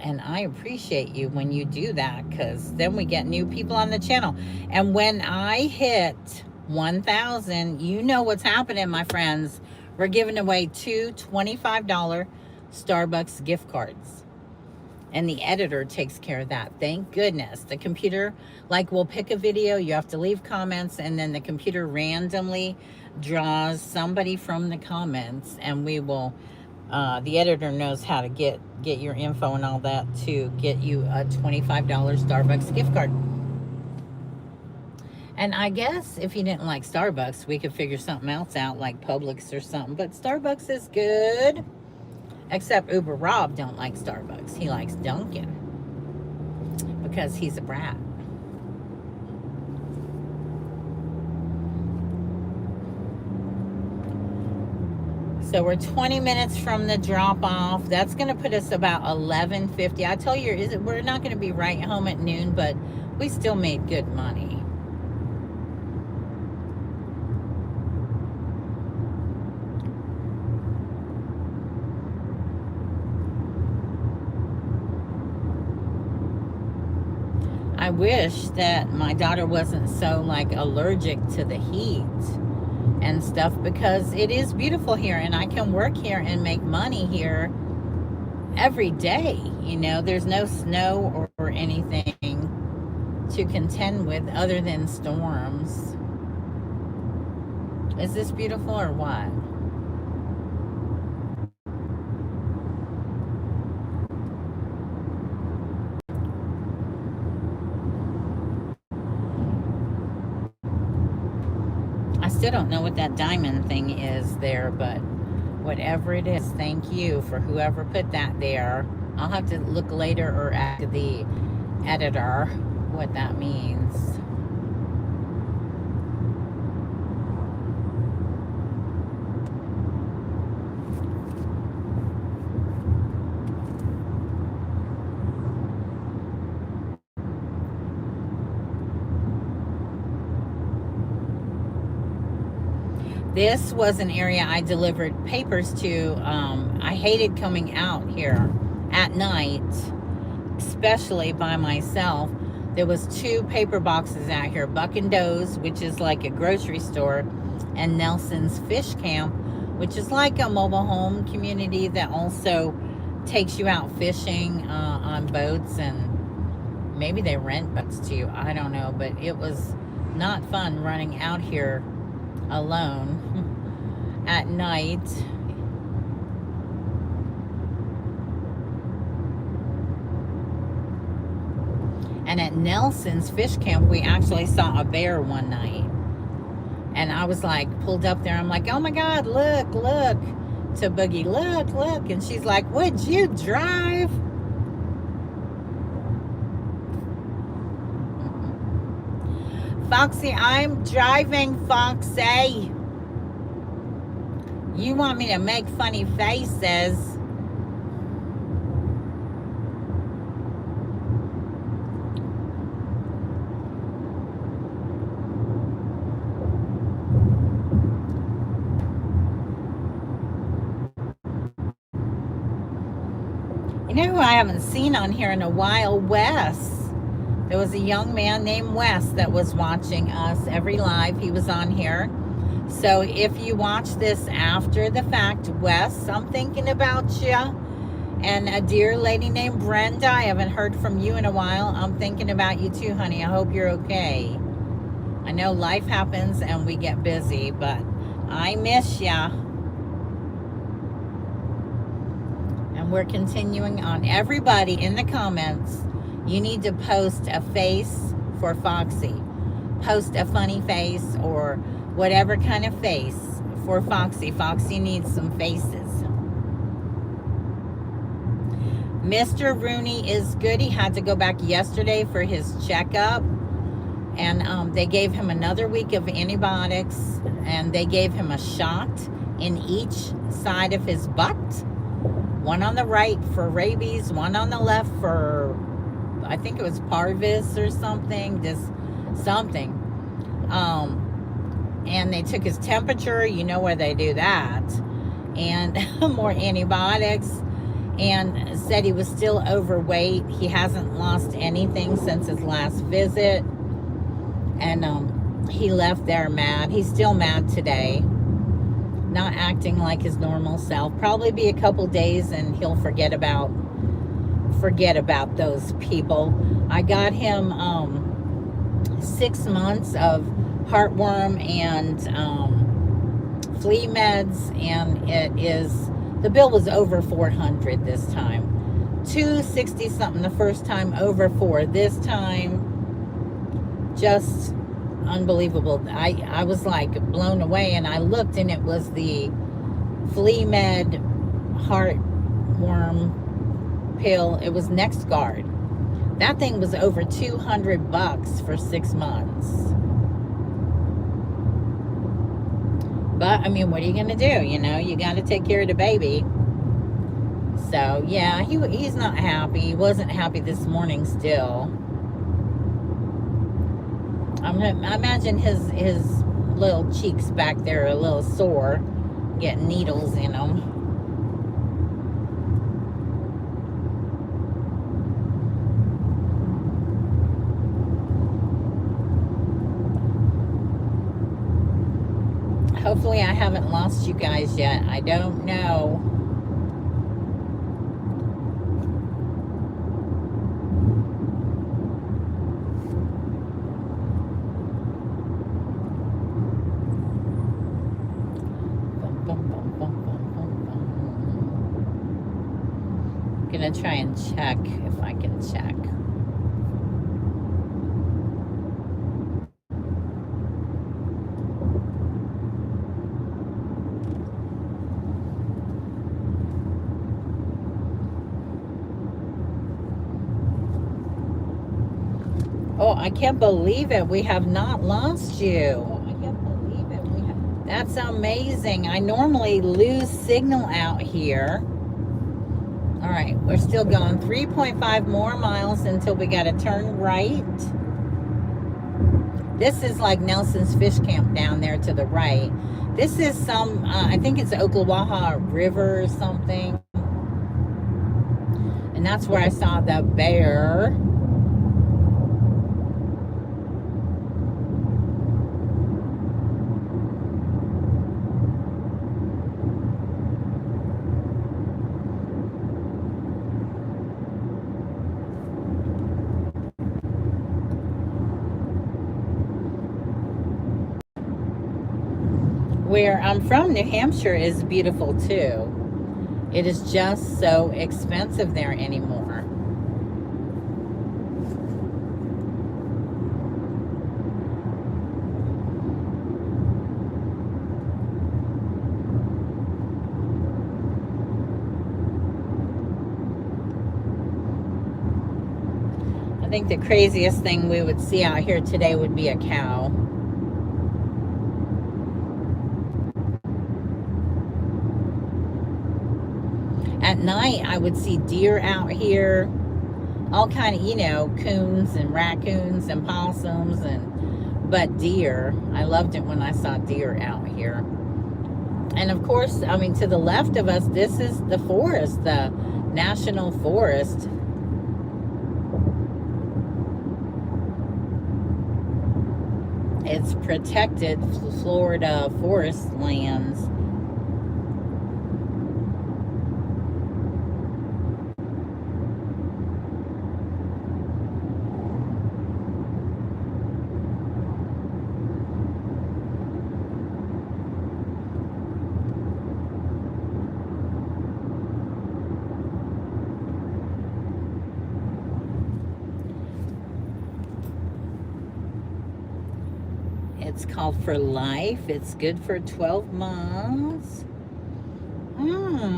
Speaker 1: And I appreciate you when you do that, because then we get new people on the channel. And when I hit 1,000, you know what's happening, my friends. We're giving away 2 $25 Starbucks gift cards. And the editor takes care of that. Thank goodness. The computer, like, will pick a video, you have to leave comments, and then the computer randomly draws somebody from the comments, and we will, the editor knows how to get your info and all that to get you a $25 Starbucks gift card. And I guess if you didn't like Starbucks, we could figure something else out, like Publix or something. But Starbucks is good. Except Uber Rob don't like Starbucks. He likes Dunkin' because he's a brat. So we're 20 minutes from the drop-off. That's going to put us about 11:50. I tell you, we're not going to be right home at noon, but we still made good money. I wish that my daughter wasn't so like allergic to the heat and stuff, because it is beautiful here and I can work here and make money here every day. You know, there's no snow or anything to contend with other than storms. Is this beautiful or what? I still don't know what that diamond thing is there, but whatever it is, thank you for whoever put that there. I'll have to look later or ask the editor what that means. This was an area I delivered papers to. I hated coming out here at night, especially by myself. There was 2 paper boxes out here, Buck and Doe's, which is like a grocery store, and Nelson's Fish Camp, which is like a mobile home community that also takes you out fishing on boats, and maybe they rent boats to you. I don't know, but it was not fun running out here alone at night. And at Nelson's Fish Camp, we actually saw a bear one night. And I was like, pulled up there. I'm like, oh my God, look, look. To Boogie, look, look. And she's like, would you drive? Foxy, I'm driving, Foxy. You want me to make funny faces? You know who I haven't seen on here in a while? Wes. There was a young man named Wes that was watching us every live. He was on here. So if you watch this after the fact, Wes, I'm thinking about you. And a dear lady named Brenda, I haven't heard from you in a while. I'm thinking about you too, honey. I hope you're okay. I know life happens and we get busy, but I miss ya. And we're continuing on. Everybody in the comments, you need to post a face for Foxy. Post a funny face or whatever kind of face for Foxy. Foxy needs some faces. Mr. Rooney is good. He had to go back yesterday for his checkup. And they gave him another week of antibiotics. And they gave him a shot in each side of his butt. One on the right for rabies. One on the left for, I think it was parvis or something. Just something. And they took his temperature. You know where they do that. And more antibiotics. And said he was still overweight. He hasn't lost anything since his last visit. And he left there mad. He's still mad today. Not acting like his normal self. Probably be a couple days and he'll forget about forget about those people. I got him 6 months of heartworm and flea meds, and the bill was over $400 this time. $260 something the first time, over $400 this time. Just unbelievable. I was like blown away, and I looked, and it was the flea med heartworm pill. It was NexGard. That thing was over $200 for 6 months. But I mean, what are you gonna do? You know, you got to take care of the baby. So yeah, he's not happy. He wasn't happy this morning still. I imagine his little cheeks back there are a little sore, getting needles in them. Hopefully I haven't lost you guys yet. I don't know. Gonna try and check if I can check. Oh, I can't believe it. We have not lost you. Oh, I can't believe it. That's amazing. I normally lose signal out here. All right, we're still going 3.5 more miles until we got to turn right. This is like Nelson's Fish Camp down there to the right. This is some, I think it's Ocklawaha River or something. And that's where I saw the bear. Where I'm from, New Hampshire is beautiful too. It is just so expensive there anymore. I think the craziest thing we would see out here today would be a cow. At night, I would see deer out here, all kind of, you know, coons and raccoons and possums, but deer. I loved it when I saw deer out here. And of course, I mean, to the left of us, this is the forest, the national forest. It's protected Florida forest lands. It's called For Life. It's good for 12 months.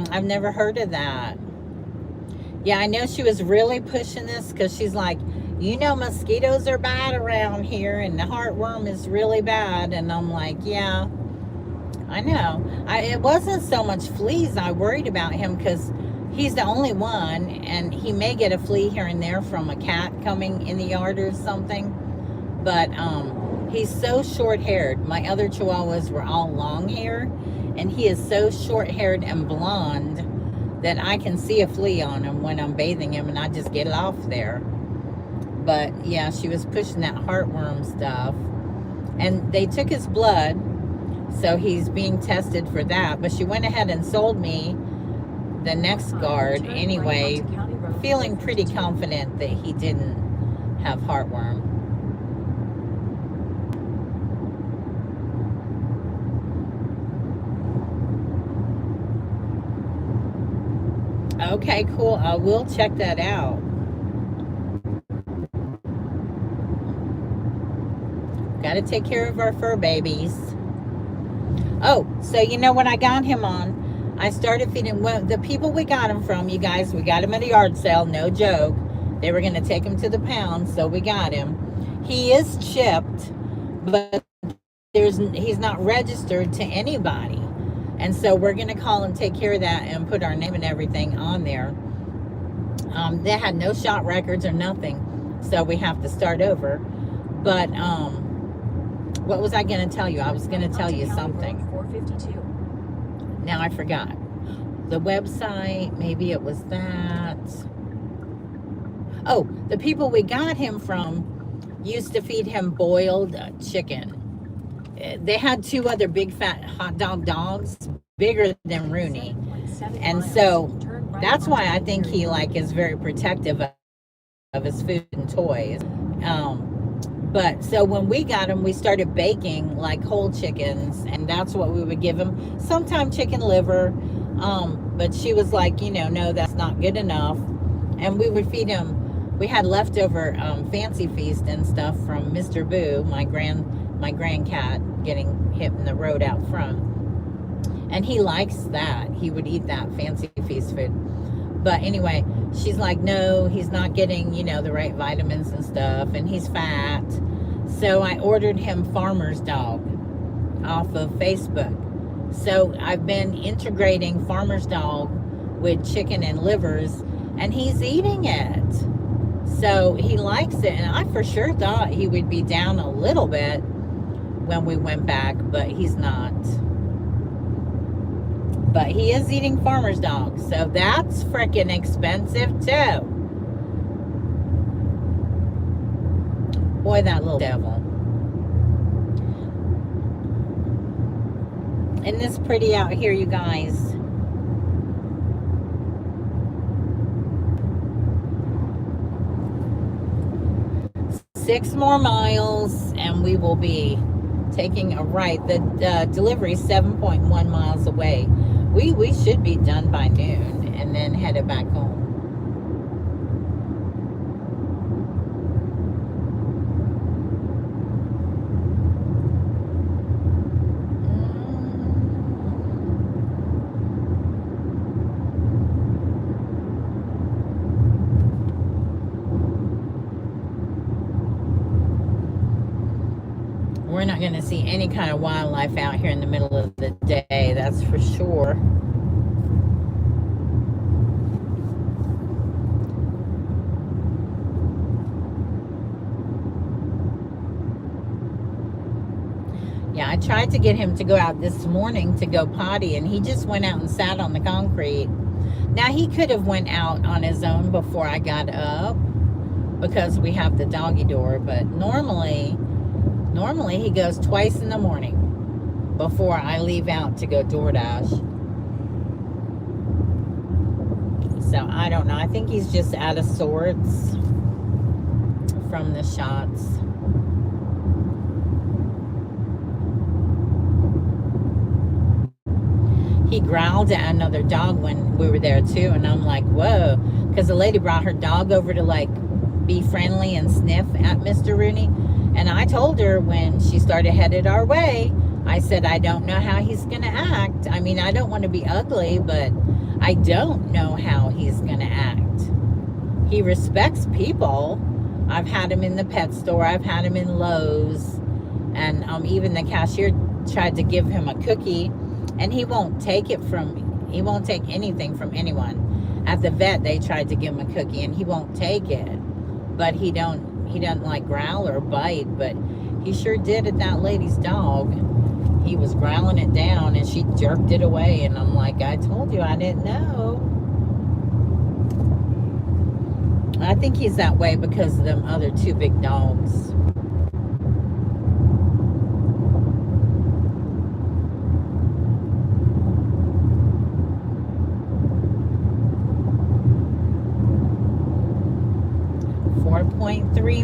Speaker 1: I've never heard of that. Yeah, I know she was really pushing this because she's like, you know, mosquitoes are bad around here and the heartworm is really bad. And I'm like, yeah, I know. It wasn't so much fleas I worried about him because he's the only one, and he may get a flea here and there from a cat coming in the yard or something. But he's so short-haired. My other Chihuahuas were all long hair, and he is so short-haired and blonde that I can see a flea on him when I'm bathing him, and I just get it off there. But yeah, she was pushing that heartworm stuff, and they took his blood, so he's being tested for that. But she went ahead and sold me the NexGard anyway, feeling pretty confident that he didn't have heartworm. Okay, cool. I will check that out. Got to take care of our fur babies. Oh, so you know what I got him on? I started feeding, well, the people we got him from, you guys, we got him at a yard sale, no joke. They were going to take him to the pound, so we got him. He is chipped, but he's not registered to anybody. And so we're going to call and take care of that and put our name and everything on there. They had no shot records or nothing, so we have to start over. But what was I going to tell you? I was going to tell you something.
Speaker 4: 452.
Speaker 1: Now I forgot. The website, maybe it was that. Oh, the people we got him from used to feed him boiled chicken. They had two other big fat hot dog dogs, bigger than Rooney. And so that's why I think he is very protective of his food and toys. But so when we got him, we started baking like whole chickens, and that's what we would give him. Sometimes chicken liver, but she was like, no, that's not good enough. And we would feed him. We had leftover fancy feast and stuff from Mr. Boo, my grand cat, getting hit in the road out front. And he likes that. He would eat that fancy feast food. But anyway, she's like, no, he's not getting, the right vitamins and stuff, and he's fat. So I ordered him Farmer's Dog off of Facebook. So I've been integrating Farmer's Dog with chicken and livers, and he's eating it. So he likes it, and I for sure thought he would be down a little bit when we went back, but he's not. But he is eating Farmer's Dog, so that's freaking expensive too. Boy, that little devil. Isn't this pretty out here, you guys? Six more miles and we will be taking a right. The delivery is 7.1 miles away. We should be done by noon and then headed back home. We're not going to see any kind of wildlife out here in the middle of the day, that's for sure. Yeah, I tried to get him to go out this morning to go potty, and he just went out and sat on the concrete. Now, he could have went out on his own before I got up because we have the doggy door, but normally he goes twice in the morning before I leave out to go DoorDash. So I don't know. I think he's just out of sorts from the shots. He growled at another dog when we were there too, and I'm like, whoa, because the lady brought her dog over to be friendly and sniff at Mr. Rooney. And I told her when she started headed our way, I said, I don't know how he's going to act. I mean, I don't want to be ugly, but I don't know how he's going to act. He respects people. I've had him in the pet store. I've had him in Lowe's. And even the cashier tried to give him a cookie, and he won't take anything from anyone. At the vet, they tried to give him a cookie, and he won't take it. But he doesn't growl or bite, but he sure did at that lady's dog. He was growling it down and she jerked it away, and I'm like, I told you, I didn't know. I think he's that way because of them other two big dogs.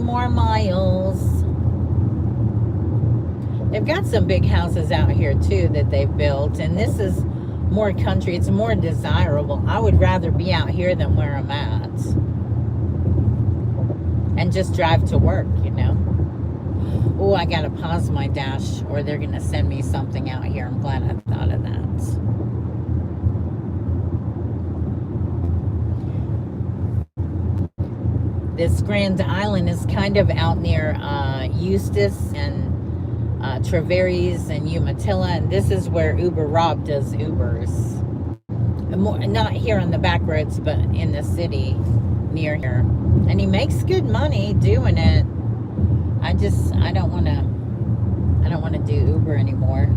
Speaker 1: more miles. They've got some big houses out here too that they've built, and this is more country. It's more desirable. I would rather be out here than where I'm at and just drive to work, you know. Oh, I gotta pause my dash or they're gonna send me something out here. I'm glad I thought of that. This Grand Island is kind of out near Eustis and Traverse and Umatilla, and this is where Uber Rob does Ubers. Not here on the back roads, but in the city near here. And he makes good money doing it. I don't want to do Uber anymore.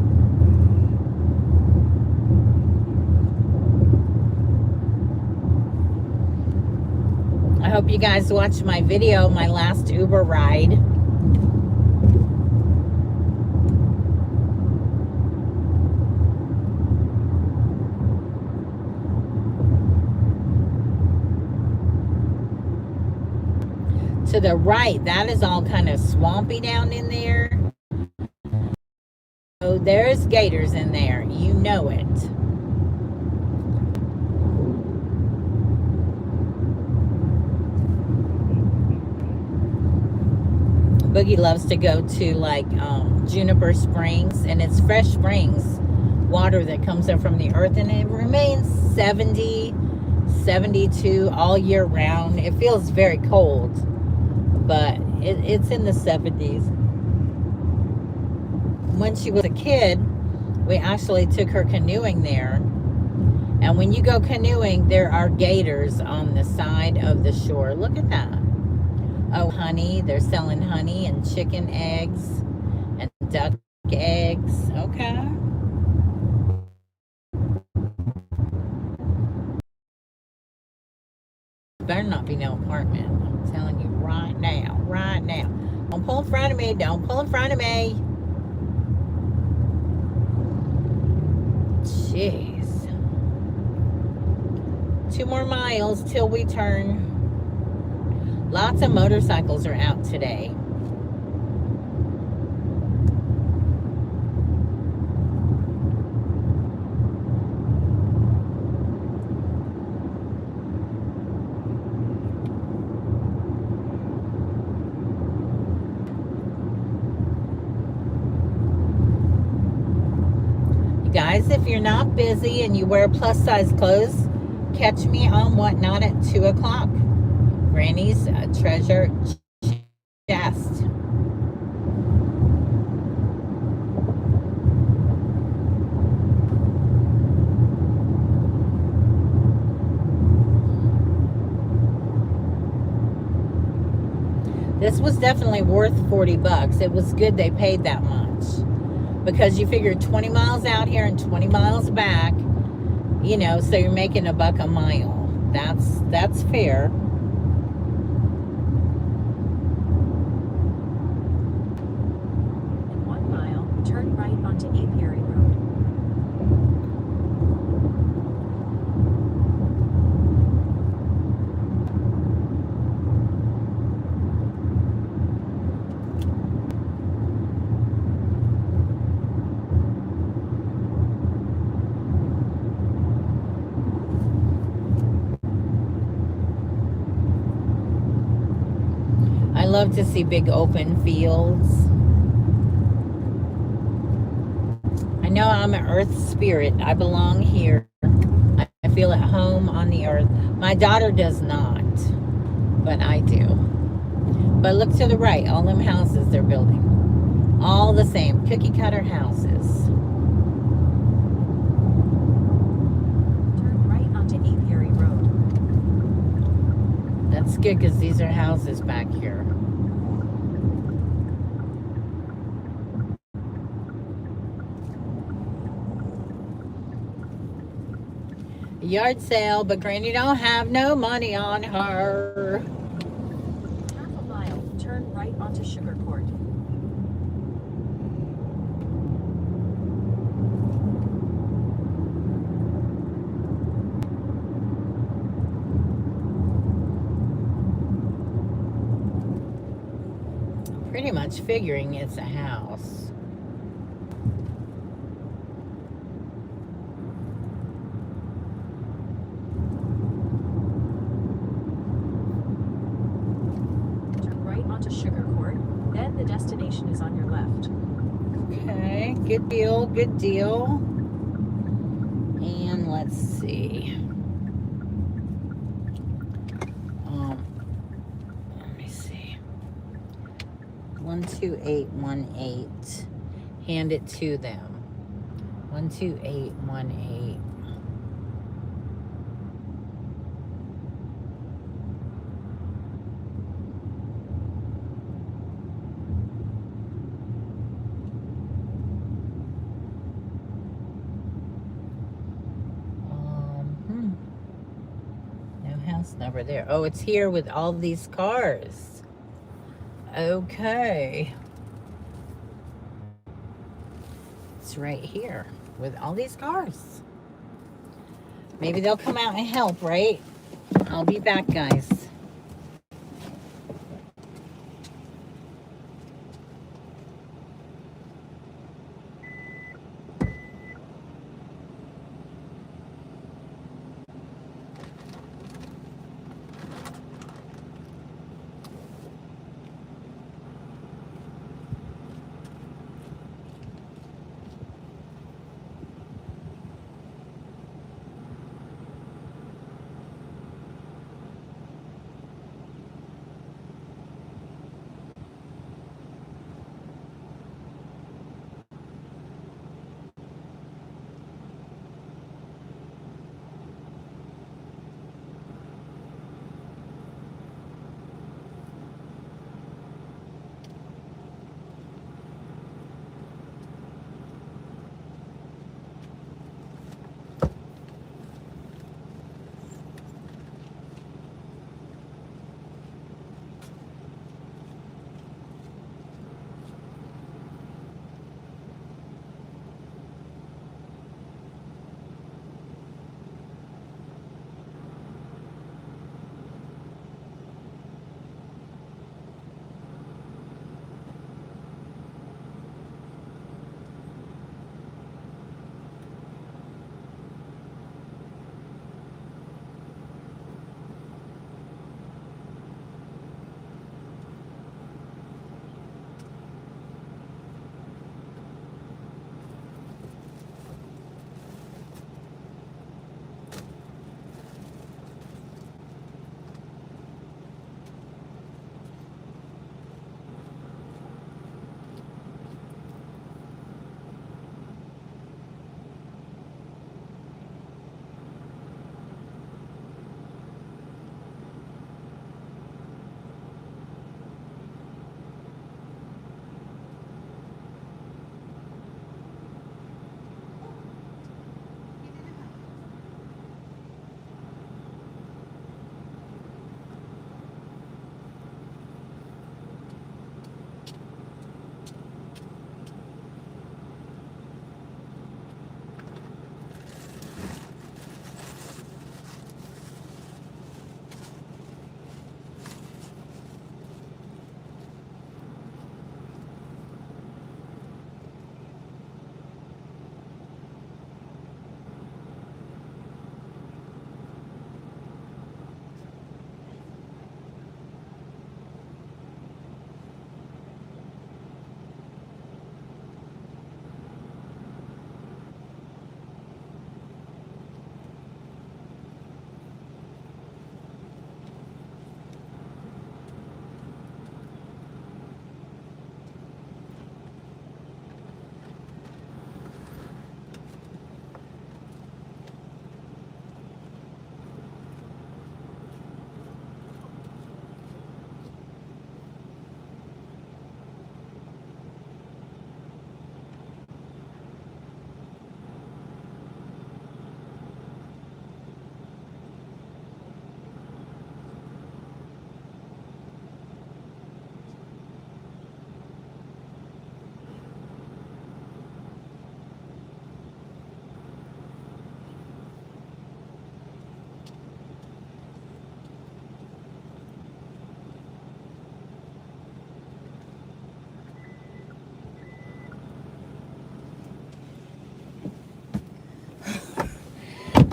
Speaker 1: I hope you guys watched my video, my last Uber ride. To the right, that is all kind of swampy down in there. Oh, there's gators in there. You know it. Boogie loves to go to like Juniper Springs, and it's fresh springs water that comes up from the earth, and it remains 70, 72 all year round. It feels very cold, but it's in the 70s. When she was a kid, we actually took her canoeing there. And when you go canoeing, there are gators on the side of the shore. Look at that. Oh, honey. They're selling honey and chicken eggs and duck eggs. Okay. Better not be no apartment. I'm telling you right now. Right now. Don't pull in front of me. Don't pull in front of me. Jeez. 2 more miles till we turn. Lots of motorcycles are out today. Guys, if you're not busy and you wear plus size clothes, catch me on Whatnot at 2 o'clock. Granny's treasure chest. This was definitely worth 40 bucks. It was good they paid that much. Because you figure 20 miles out here and 20 miles back, you know, so you're making $1 a mile. That's fair.
Speaker 4: In 1 mile, turn right onto Apiary Road.
Speaker 1: I love to see big open fields. I know I'm an earth spirit. I belong here. I feel at home on the earth. My daughter does not, but I do. But look to the right, all them houses they're building. All the same, cookie cutter houses.
Speaker 4: Turn right onto Apiary Road.
Speaker 1: That's good because these are houses back here. Yard sale, but Granny don't have no money on her.
Speaker 4: Half a mile, turn right onto Sugar Court.
Speaker 1: much figuring it's a house.
Speaker 4: Turn right onto Sugar Court, then the destination is on your left.
Speaker 1: Okay, good deal, good deal. And let's see. Let me see. 12818. Hand it to them. 12818. No house number there. Oh, it's here with all these cars. Okay. It's right here with all these cars. Maybe they'll come out and help, right? I'll be back, guys.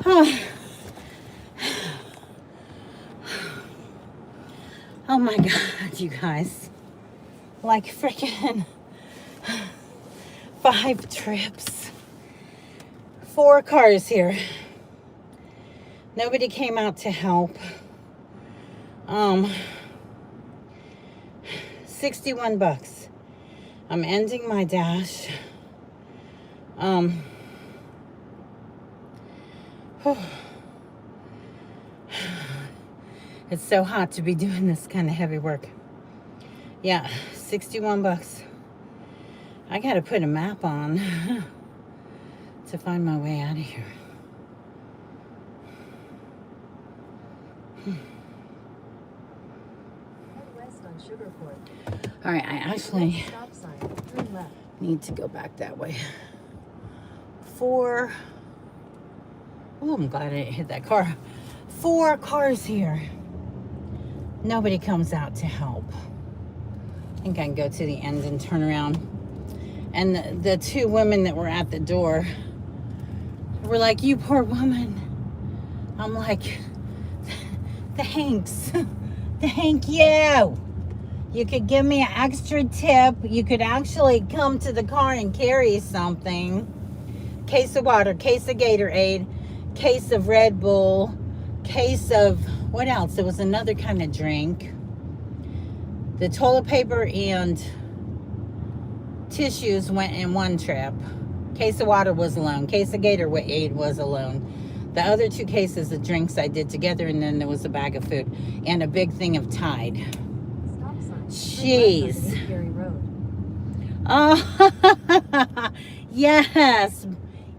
Speaker 1: Oh my God, you guys. Like freaking 5 trips. 4 cars here. Nobody came out to help. 61 bucks. I'm ending my dash. It's so hot to be doing this kind of heavy work. Yeah, 61 bucks. I gotta put a map on to find my way out of here. All right, I actually need to go back that way. 4. Oh, I'm glad I didn't hit that car. 4 cars here. Nobody comes out to help. I think I can go to the end and turn around. And the 2 women that were at the door were like, "You poor woman." I'm like, "Thanks. Thank you. You could give me an extra tip. You could actually come to the car and carry something. Case of water, case of Gatorade, case of Red Bull, case of, what else? There was another kind of drink. The toilet paper and tissues went in one trip. Case of water was alone. Case of Gatorade was alone. The other 2 cases of drinks I did together, and then there was a bag of food and a big thing of Tide. Jeez. Oh, yes.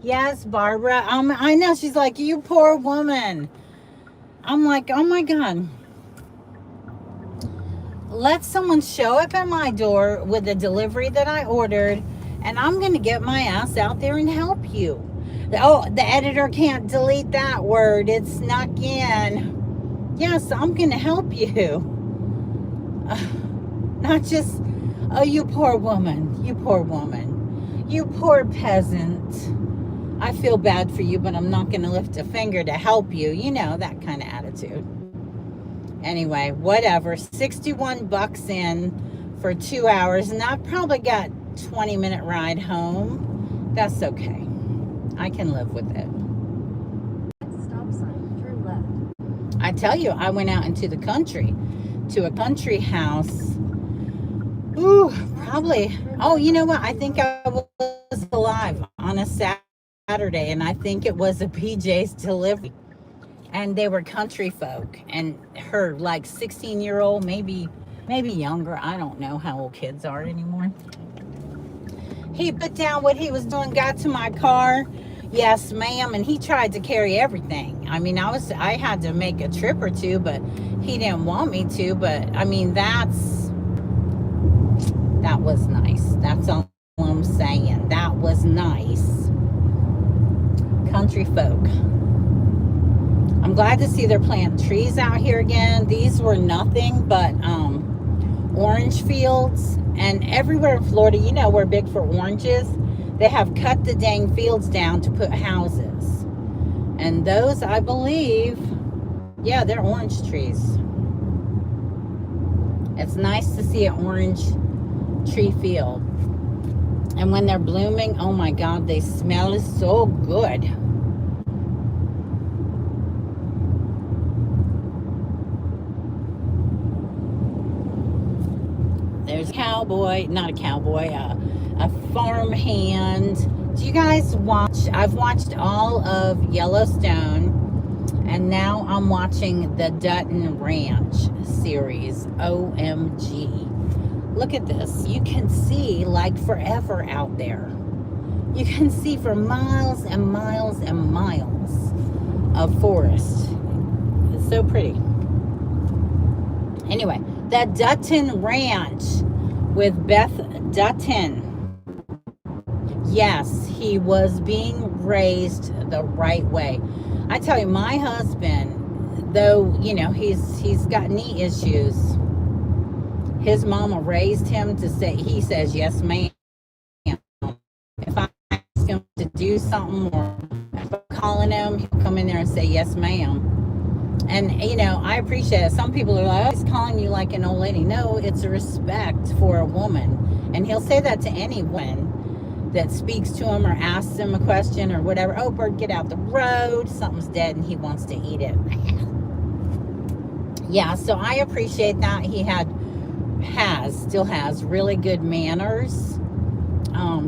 Speaker 1: Yes, Barbara. I know. She's like, "You poor woman." I'm like, oh my God. Let someone show up at my door with a delivery that I ordered, and I'm going to get my ass out there and help you. Oh, the editor can't delete that word. It snuck in. Yes, I'm going to help you. Not just, "Oh, you poor woman. You poor woman. You poor peasant. I feel bad for you, but I'm not going to lift a finger to help you." You know, that kind of attitude. Anyway, whatever. 61 bucks in for 2 hours, and I probably got 20-minute ride home. That's okay. I can live with it. Stop sign, turn left. I tell you, I went out into the country to a country house. Ooh, probably. Oh, you know what? I think I was alive on a Saturday, and I think it was a PJ's delivery. And they were country folk, and her like 16-year-old, maybe younger. I don't know how old kids are anymore. He put down what he was doing, got to my car. Yes, ma'am. And he tried to carry everything. I mean, I had to make a trip or 2, but he didn't want me to. But I mean, that was nice. That's all I'm saying. That was nice. Country folk. I'm glad to see they're planting trees out here again. These were nothing but orange fields. And everywhere in Florida, you know, we're big for oranges. They have cut the dang fields down to put houses. And those, I believe, yeah, they're orange trees. It's nice to see an orange tree field. And when they're blooming, oh my God, they smell so good. There's a cowboy, not a cowboy, a farm hand. Do you guys watch? I've watched all of Yellowstone, and now I'm watching the Dutton Ranch series. OMG. Look at this. You can see like forever out there. You can see for miles and miles and miles of forest. It's so pretty. Anyway, the Dutton Ranch with Beth Dutton. Yes, he was being raised the right way. I tell you, my husband, though, you know, he's got knee issues. His mama raised him to say, he says, yes, ma'am. If I ask him to do something, or if I calling him, he'll come in there and say, yes, ma'am. And, you know, I appreciate it. Some people are like, oh, he's calling you like an old lady. No, it's a respect for a woman. And he'll say that to any woman that speaks to him or asks him a question or whatever. Oh, Bird, get out the road. Something's dead and he wants to eat it. Yeah, so I appreciate that. He still has really good manners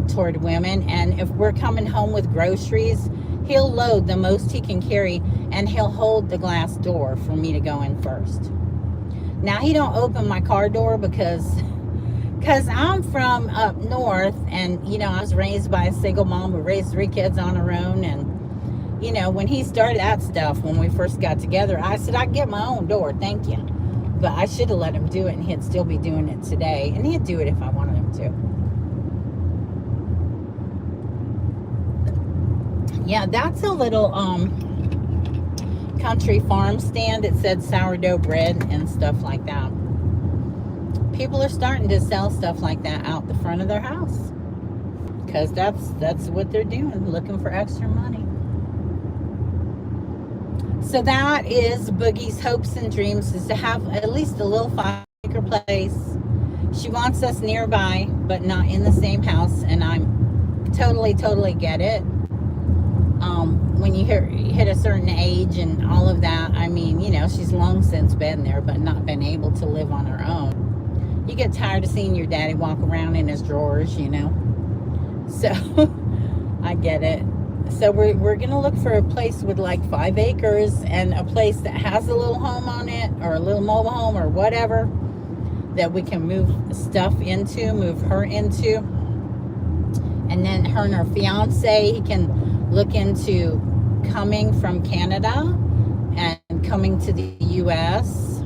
Speaker 1: toward women. And if we're coming home with groceries, he'll load the most he can carry, and he'll hold the glass door for me to go in first. Now, he don't open my car door because I'm from up north, and, you know, I was raised by a single mom who raised 3 kids on her own. And, you know, when he started that stuff, when we first got together, I said, I get my own door, thank you. But I should have let him do it, and he'd still be doing it today. And he'd do it if I wanted him to. Yeah, that's a little country farm stand. It said sourdough bread and stuff like that. People are starting to sell stuff like that out the front of their house, because that's what they're doing, looking for extra money. So that is Boogie's hopes and dreams, is to have at least a little 5-acre place. She wants us nearby, but not in the same house, and I'm totally get it. When you hit a certain age and all of that, I mean, you know, she's long since been there, but not been able to live on her own. You get tired of seeing your daddy walk around in his drawers, you know. So, I get it. So we're going to look for a place with like 5 acres and a place that has a little home on it, or a little mobile home or whatever, that we can move her into. And then her and her fiance, he can look into coming from Canada and coming to the U.S.,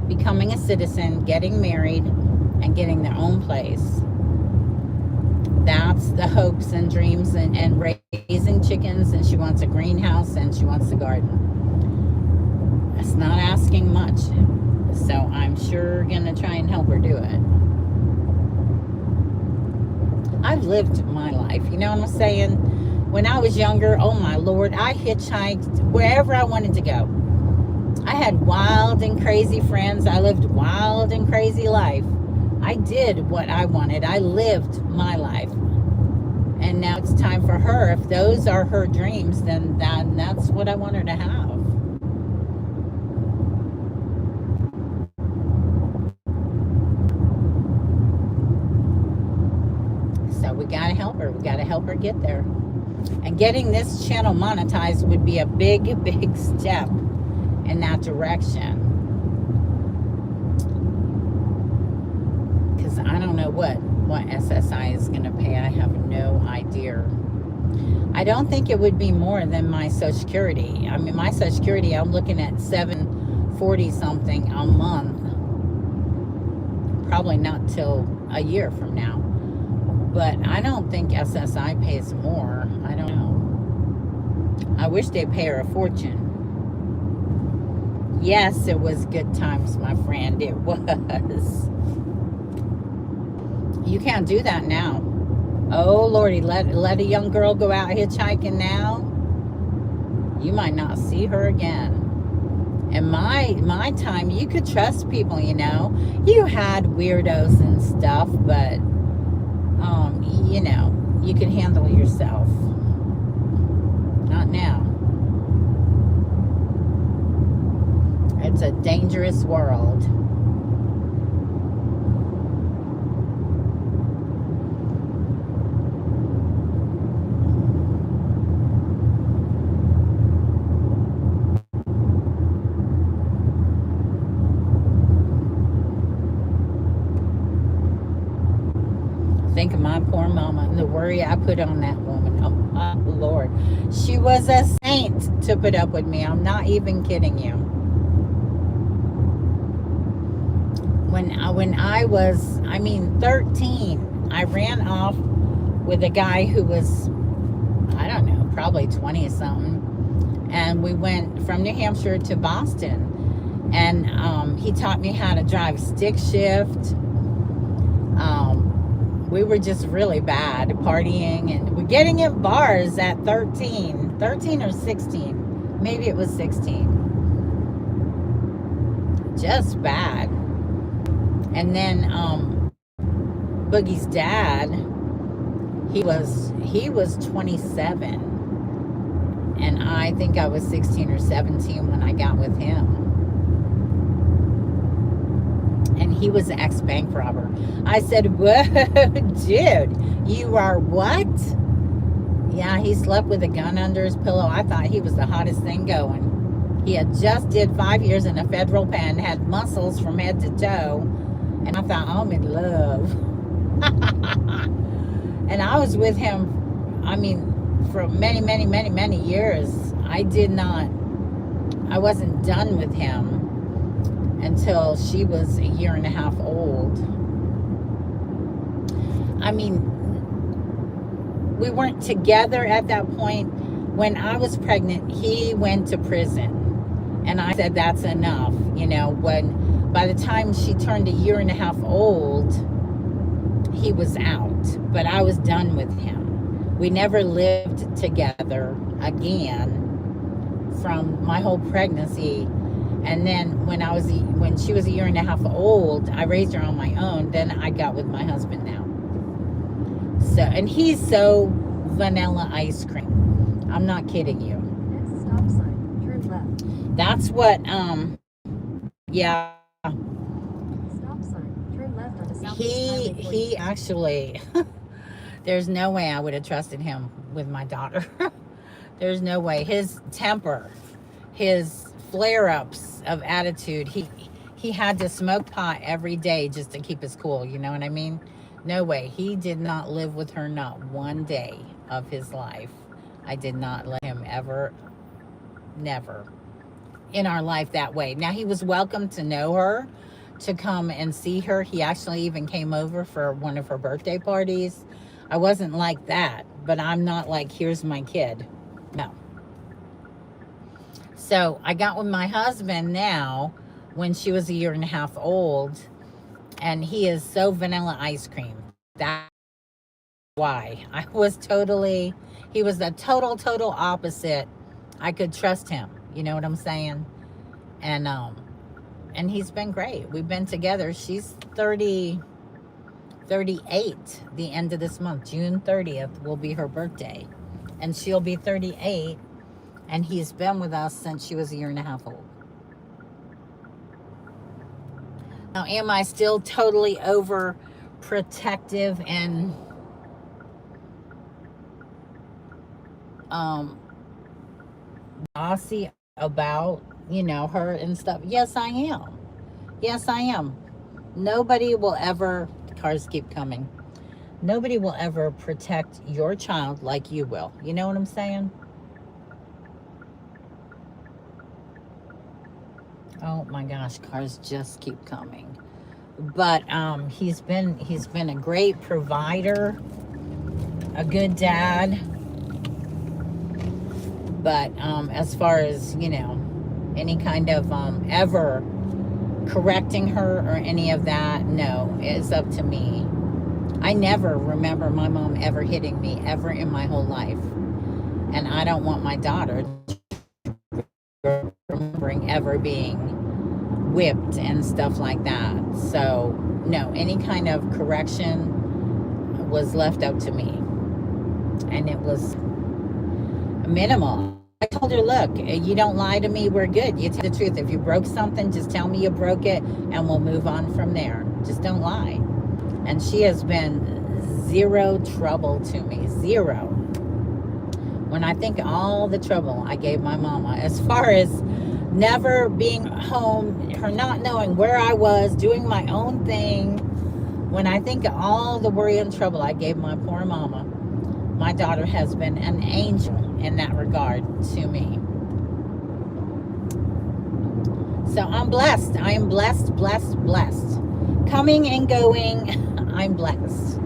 Speaker 1: becoming a citizen, getting married, and getting their own place. That's the hopes and dreams, and raising chickens, and she wants a greenhouse, and she wants a garden. That's not asking much, so I'm sure gonna try and help her do it. I've lived my life, you know what I'm saying? When I was younger, oh my Lord, I hitchhiked wherever I wanted to go. I had wild and crazy friends. I lived wild and crazy life. I did what I wanted. I lived my life. And now it's time for her. If those are her dreams, then that's what I want her to have. So we got to help her. We got to help her get there. And getting this channel monetized would be a big step in that direction. Because I don't know what SSI is going to pay. I have no idea. I don't think it would be more than my Social Security. I mean, my Social Security, I'm looking at $740 something a month. Probably not till a year from now. But I don't think SSI pays more. I don't know. I wish they'd pay her a fortune. Yes, it was good times, my friend. It was. You can't do that now. Oh, Lordy, let a young girl go out hitchhiking now. You might not see her again. In my time, you could trust people, you know. You had weirdos and stuff, but you know, you can handle yourself. Not now. It's a dangerous world. Think of my poor mama and the worry I put on that woman. Oh, my Lord. She was a saint to put up with me. I'm not even kidding you. When I was, 13, I ran off with a guy who was, I don't know, probably 20 or something. And we went from New Hampshire to Boston. And he taught me how to drive stick shift. we were just really bad partying, and we're getting in bars at 13 or 16. Maybe it was 16. Just bad. And then Boogie's dad, he was 27, and I think I was 16 or 17 when I got with him. And he was an ex-bank robber. I said, whoa, dude, you are what? Yeah, he slept with a gun under his pillow. I thought he was the hottest thing going. He had just did 5 years in a federal pen, had muscles from head to toe, and I thought, I'm in love. And I was with him, I mean, for many, many, many, many years. I wasn't done with him until she was a year and a half old. I mean, we weren't together at that point. When I was pregnant, he went to prison. And I said, that's enough. You know, by the time she turned a year and a half old, he was out. But I was done with him. We never lived together again from my whole pregnancy. And then when she was a year and a half old, I raised her on my own. Then I got with my husband now. So, and he's so vanilla ice cream. I'm not kidding you.
Speaker 4: Next stop sign, turn left.
Speaker 1: That's what, yeah.
Speaker 4: Stop sign, turn left on the southeast highway 46.
Speaker 1: He actually, there's no way I would have trusted him with my daughter. There's no way. His temper, his flare-ups of attitude, he had to smoke pot every day just to keep his cool, you know what I mean? No way. He did not live with her not one day of his life. I did not let him ever, never in our life that way. Now, he was welcome to know her, to come and see her. He actually even came over for one of her birthday parties. I wasn't like that, but I'm not like, here's my kid. No. So I got with my husband now when she was a year and a half old, and he is so vanilla ice cream. That's why he was the total opposite. I could trust him. You know what I'm saying? And he's been great. We've been together. She's 38 the end of this month. June 30th will be her birthday. And she'll be 38. And he's been with us since she was a year and a half old. Now, am I still totally overprotective and bossy about, you know, her and stuff? Yes, I am. Yes, I am. Nobody will ever, cars keep coming. Nobody will ever protect your child like you will. You know what I'm saying? Oh my gosh, cars just keep coming. But he's been a great provider, a good dad. But as far as, you know, any kind of ever correcting her or any of that, no, it's up to me. I never remember my mom ever hitting me ever in my whole life. And I don't want my daughter remembering ever being whipped and stuff like that. So no, any kind of correction was left up to me, and it was minimal. I told her, look, you don't lie to me, we're good. You tell the truth. If you broke something, just tell me you broke it and we'll move on from there. Just don't lie. And she has been zero trouble to me. Zero. When I think all the trouble I gave my mama, as far as never being home, her not knowing where I was, doing my own thing. When I think of all the worry and trouble I gave my poor mama, my daughter has been an angel in that regard to me. So I'm blessed. I am blessed, blessed, blessed. Coming and going, I'm blessed.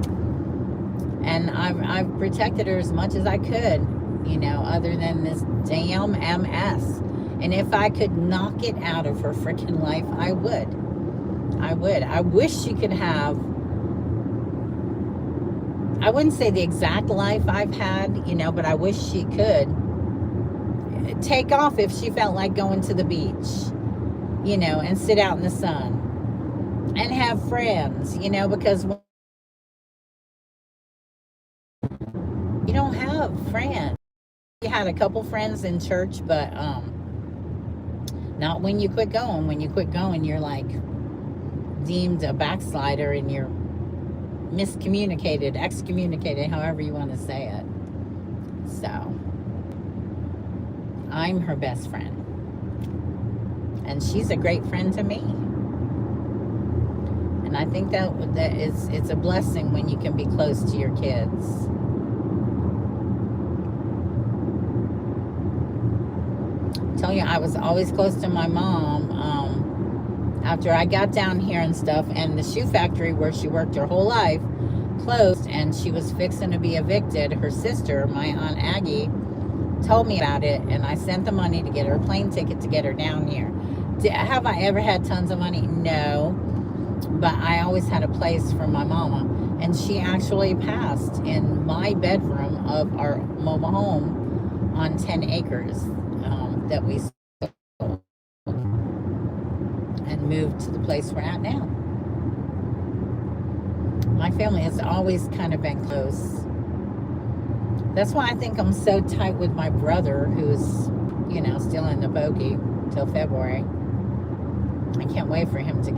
Speaker 1: And I've protected her as much as I could, you know, other than this damn MS. And if I could knock it out of her freaking life, I would. I would. I wish she could have I wouldn't say the exact life I've had, you know, but I wish she could take off if she felt like going to the beach, you know, and sit out in the sun and have friends, you know, because you don't have friends. You had a couple friends in church, but not when you quit going. When you quit going, you're like deemed a backslider and you're miscommunicated, excommunicated, however you want to say it. So I'm her best friend, and she's a great friend to me. And I think it's a blessing when you can be close to your kids. I tell you, I was always close to my mom. After I got down here and stuff, and the shoe factory where she worked her whole life closed, and she was fixing to be evicted. Her sister, my Aunt Aggie, told me about it, and I sent the money to get her a plane ticket to get her down here. Have I ever had tons of money? No, but I always had a place for my mama, and she actually passed in my bedroom of our mobile home on 10 acres that we sold and moved to the place we're at now. My family has always kind of been close. That's why I think I'm so tight with my brother, who's, you know, still in the bogey till February. I can't wait for him to